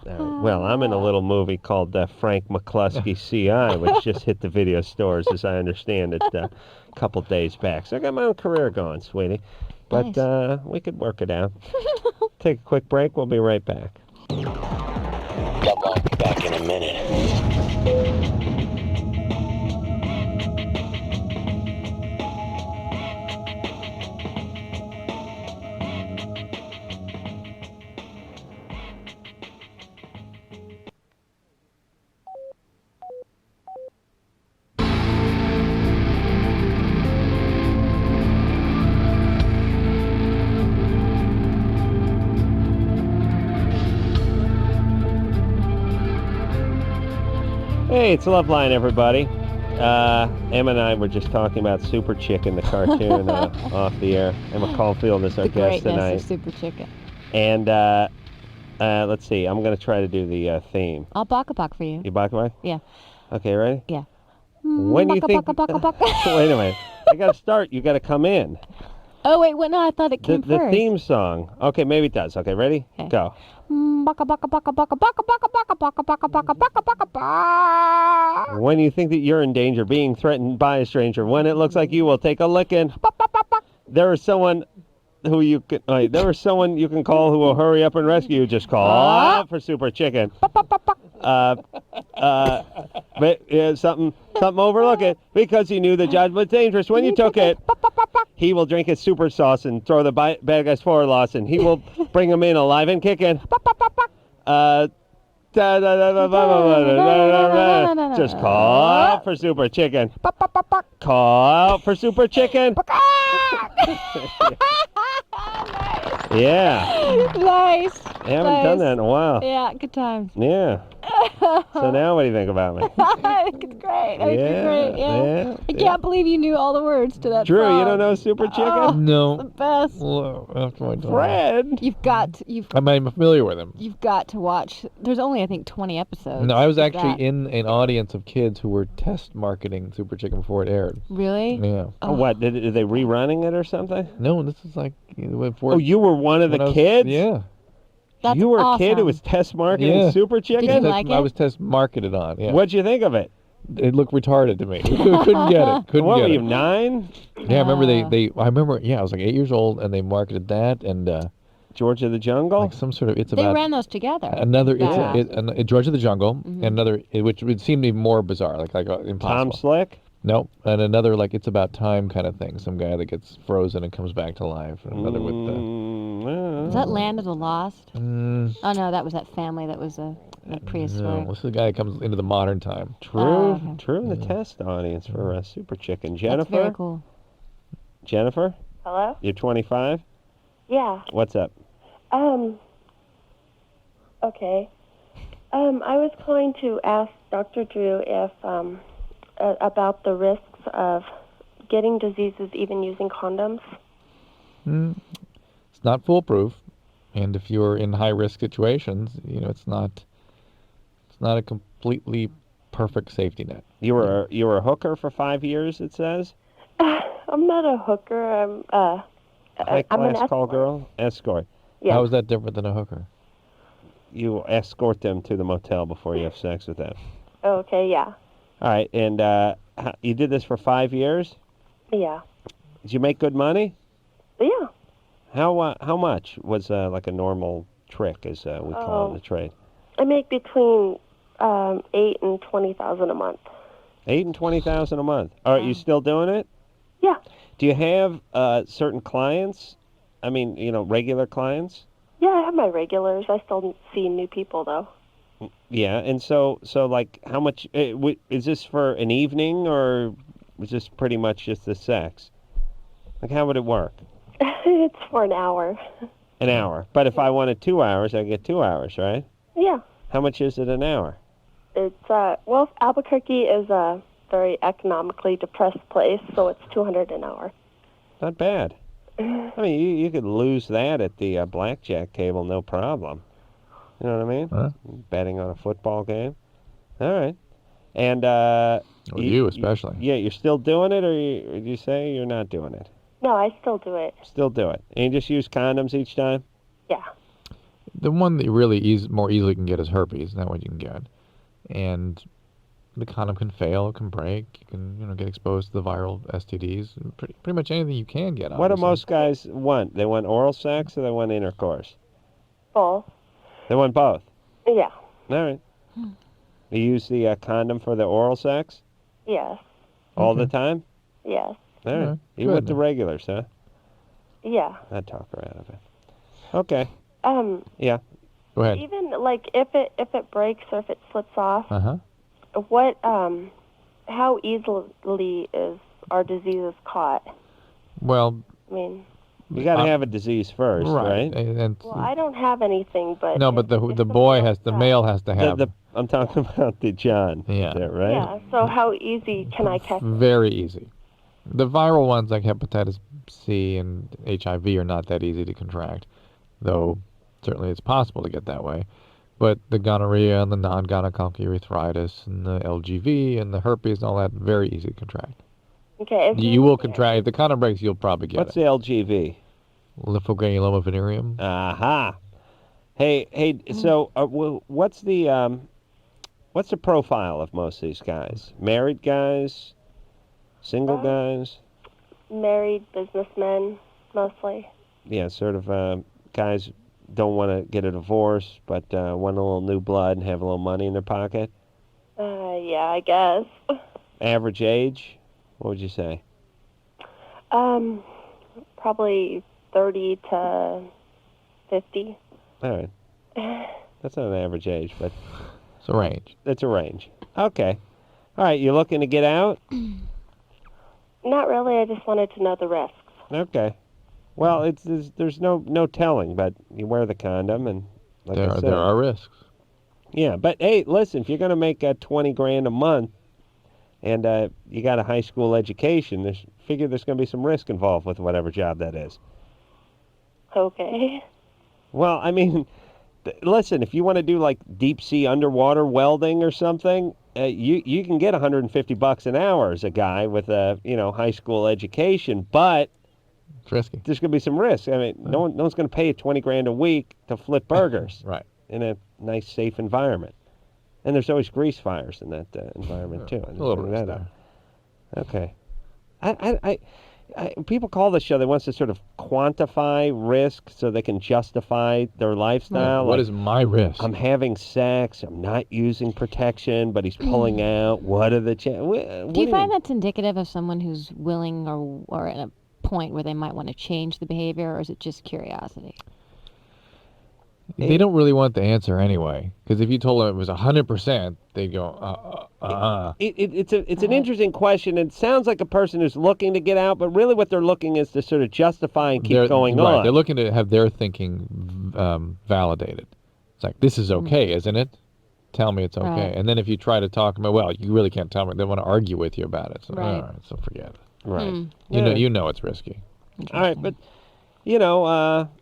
Well, I'm in a little movie called Frank McCluskey CI, which just hit the video stores, as I understand it, a couple days back. So I got my own career going, sweetie. But Nice. We could work it out. Take a quick break. We'll be right back. LoveLine, back in a minute. Hey, it's LoveLine, everybody. Emma and I were just talking about Super Chicken, the cartoon, off the air. Emma Caulfield is our guest tonight. Of Super Chicken. And let's see. I'm going to try to do the theme. I'll baka for you. You baka? Yeah. Okay, ready? Yeah. When do you think... Baka. Wait a minute. I got to start. You got to come in. Oh, wait, what? No, I thought it came The first. theme song. Okay, maybe it does. Okay, ready? Go. Baka baka baka baka baka baka baka baka baka baka baka baka baka. When you think that you're in danger, being threatened by a stranger, when it looks like you will take a licking, there is someone who you can. There is someone you can call who will hurry up and rescue you. Just call out for Super Chicken. Something overlook it because he knew the judge was dangerous when you took it. He will drink his super sauce and throw the bad guys forward loss, and he will bring them in alive and kicking. Just call out for Super Chicken. Call out for Super Chicken. Yeah. Nice. I haven't done that in a while. Yeah, good times. Yeah. So now what do you think about me? I think it's great. I think you're great. Yeah. I can't believe you knew all the words to that Drew, song. you don't know Super Chicken? Oh, No. it's the best. Well, after my time. Fred. I'm familiar with him. You've got to watch. There's only, I think, 20 episodes. No, I was of actually that. in an audience of kids who were test marketing Super Chicken before it aired. Really? Yeah. Oh, what? Are they rerunning it or something? No, this is like... Oh, you were one of the kids? Yeah. That's you were a kid who awesome. was test marketing Yeah. Super Chicken? Did you like I it? was test marketed on, yeah. What'd you think of it? It looked retarded to me. Couldn't get it. Couldn't What get were it. you, 9? Yeah, I remember I remember, I was like 8 years old, and they marketed that, and George of the Jungle? like some sort of, it's They about ran those together. another, Yeah. George of the Jungle, Mhm. another, which would seem to be more bizarre, like impossible. Tom Slick? Nope, and another, like, it's about time kind of thing. Some guy that gets frozen and comes back to life, and another with Was that Land of the Lost? the... Oh, no, that was that family that was a prehistoric. No, this is the guy that comes into the modern time. True, okay. true in the test audience for Super Chicken. That's Jennifer? very cool. Jennifer? Hello? You're 25? Yeah. What's up? Okay. I was calling to ask Dr. Drew if about the risks of getting diseases even using condoms. It's not foolproof, and if you're in high-risk situations, it's not a completely perfect safety net. You were a hooker for 5 years, it says? I'm not a hooker. I'm an High-class call escort. girl? Escort. Yeah. How is that different than a hooker? You escort them to the motel before you have sex with them. Okay, yeah. All right, and you did this for 5 years? Yeah. Did you make good money? Yeah. How much was like a normal trick, as we call it in the trade? I make between $8,000 and $20,000 a month. $8,000 and $20,000 a month. All right, you still doing it? Yeah. Do you have certain clients? I mean, regular clients? Yeah, I have my regulars. I still see new people though. Yeah, and so like, how much is this for an evening, or was this pretty much just the sex? Like, how would it work? It's for an hour. An hour. But if I wanted 2 hours, I get 2 hours, right? Yeah. How much is it an hour? It's well, Albuquerque is a very economically depressed place, so it's $200 an hour. Not bad. I mean, you could lose that at the blackjack table, no problem. You know what I mean? Huh? Betting on a football game. All right. And you especially. Yeah, you're still doing it, or did you say you're not doing it? No, I still do it. Still do it. And you just use condoms each time? Yeah. The one that you really more easily can get is herpes. That one you can get. And the condom can fail, it can break. You can, get exposed to the viral STDs. Pretty much anything you can get. What do obviously. most guys want? They want oral sex, or they want intercourse? Both. They want both? Yeah. All right. You use the condom for the oral sex? Yes. All the time? Yes. All right. Yeah, Even with good. the regulars, huh? Yeah. I'd talk her out of it. Okay. Yeah. Go ahead. Even like if it breaks or if it slips off, Uh-huh. what how easily are diseases caught? Well, I mean, You got to have a disease first, right? And well, I don't have anything, but no, but the male has to have. I'm talking about the John. Yeah. There, right? yeah. So how easy can I catch? Very easy. The viral ones like hepatitis C and HIV are not that easy to contract, though certainly it's possible to get that way. But the gonorrhea and the non-gonococcal urethritis and the LGV and the herpes and all that, very easy to contract. Okay. If You will contract. If the condom breaks, you'll probably get What's it. the LGV? Lymphogranuloma Aha. Hey. So, what's the profile of most of these guys? Married guys, single guys? married businessmen, mostly. Yeah, sort of guys don't want to get a divorce, but want a little new blood and have a little money in their pocket. Yeah, I guess. Average age? What would you say? Probably 30 to 50. All right. That's not an average age, but it's a range. It's a range. Okay. All right, you looking to get out? Not really. I just wanted to know the risks. Okay. Well, there's no telling, but you wear the condom, and like I said, there are risks. Yeah, but hey, listen, if you're going to make $20,000 a month, and you got a high school education, there's going to be some risk involved with whatever job that is. Okay. Well, I mean, listen, if you want to do like deep sea underwater welding or something, you can get $150 an hour as a guy with a high school education, but it's risky. There's going to be some risk. I mean, no one's going to pay you $20,000 a week to flip burgers, right? In a nice, safe environment. And there's always grease fires in that environment too. A little risk there. Okay. People call this show, they want to sort of quantify risk so they can justify their lifestyle. What is my risk? I'm having sex. I'm not using protection, but he's pulling out. What are the chances? Do you find that's indicative of someone who's willing or at a point where they might want to change the behavior, or is it just curiosity? They don't really want the answer anyway, because if you told them it was 100%, they'd go, It's an interesting question. It sounds like a person who's looking to get out, but really what they're looking is to sort of justify and keep going on. Right, they're looking to have their thinking validated. It's like, this is okay, isn't it? Tell me it's okay. Right. And then if you try to talk about, well, you really can't tell me. They want to argue with you about it. So, Right. all right, so forget it. Right. You know it's risky. All right, but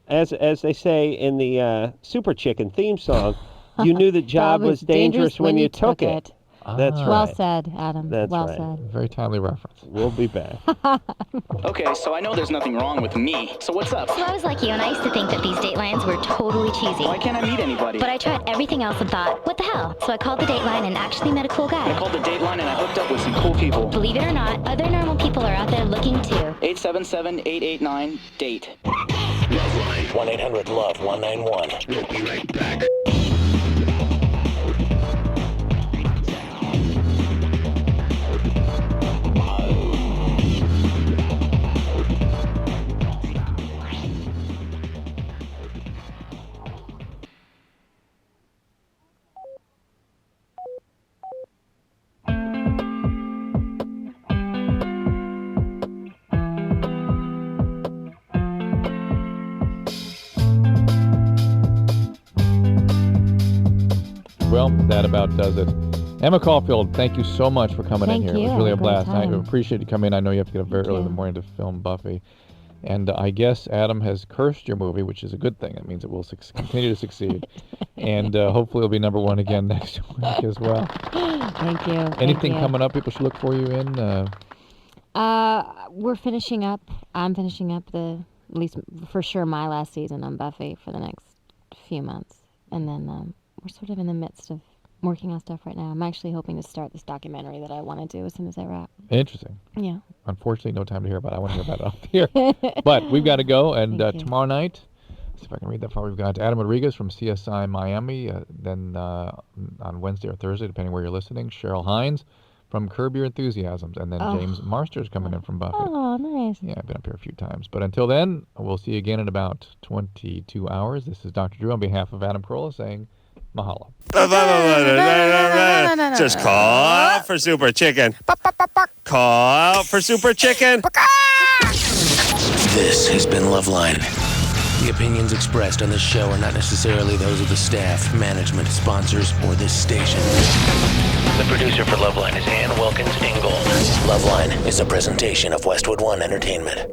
as they say in the Super Chicken theme song, you knew the job was dangerous when you took it. That's right. Well said, Adam. That's well right. said. Very timely reference. We'll be back. Okay, so I know there's nothing wrong with me. So what's up? So I was like you, and I used to think that these datelines were totally cheesy. Why can't I meet anybody? But I tried everything else and thought, what the hell? So I called the dateline and actually met a cool guy. I called the dateline and I hooked up with some cool people. Believe it or not, other normal people are out there looking too. 877-889-DATE. LoveLine. 1-800-LOVE-191. We'll be right back. Well, that about does it. Emma Caulfield, thank you so much for coming in here. It was really a blast. I appreciate you coming in. I know you have to get up very early in the morning to film Buffy. And I guess Adam has cursed your movie, which is a good thing. It means it will continue to succeed. And hopefully it'll be #1 again next week as well. Thank you. Anything coming up people should look for you in? We're finishing up. I'm finishing up at least for sure, my last season on Buffy for the next few months. And then we're sort of in the midst of working on stuff right now. I'm actually hoping to start this documentary that I want to do as soon as I wrap. Interesting. Yeah. Unfortunately, no time to hear about it. I want to hear about it off here. But we've got to go. And tomorrow night, see if I can read that far, we've got Adam Rodriguez from CSI Miami. Then on Wednesday or Thursday, depending where you're listening, Cheryl Hines from Curb Your Enthusiasms. And then James Marsters coming in from Buffy. Oh, nice. Yeah, I've been up here a few times. But until then, we'll see you again in about 22 hours. This is Dr. Drew on behalf of Adam Carolla saying mahalo. Just call out for Super Chicken. Call out for Super Chicken. This has been LoveLine. The opinions expressed on this show are not necessarily those of the staff, management, sponsors, or this station. The producer for LoveLine is Ann Wilkins Ingold. LoveLine is a presentation of Westwood One Entertainment.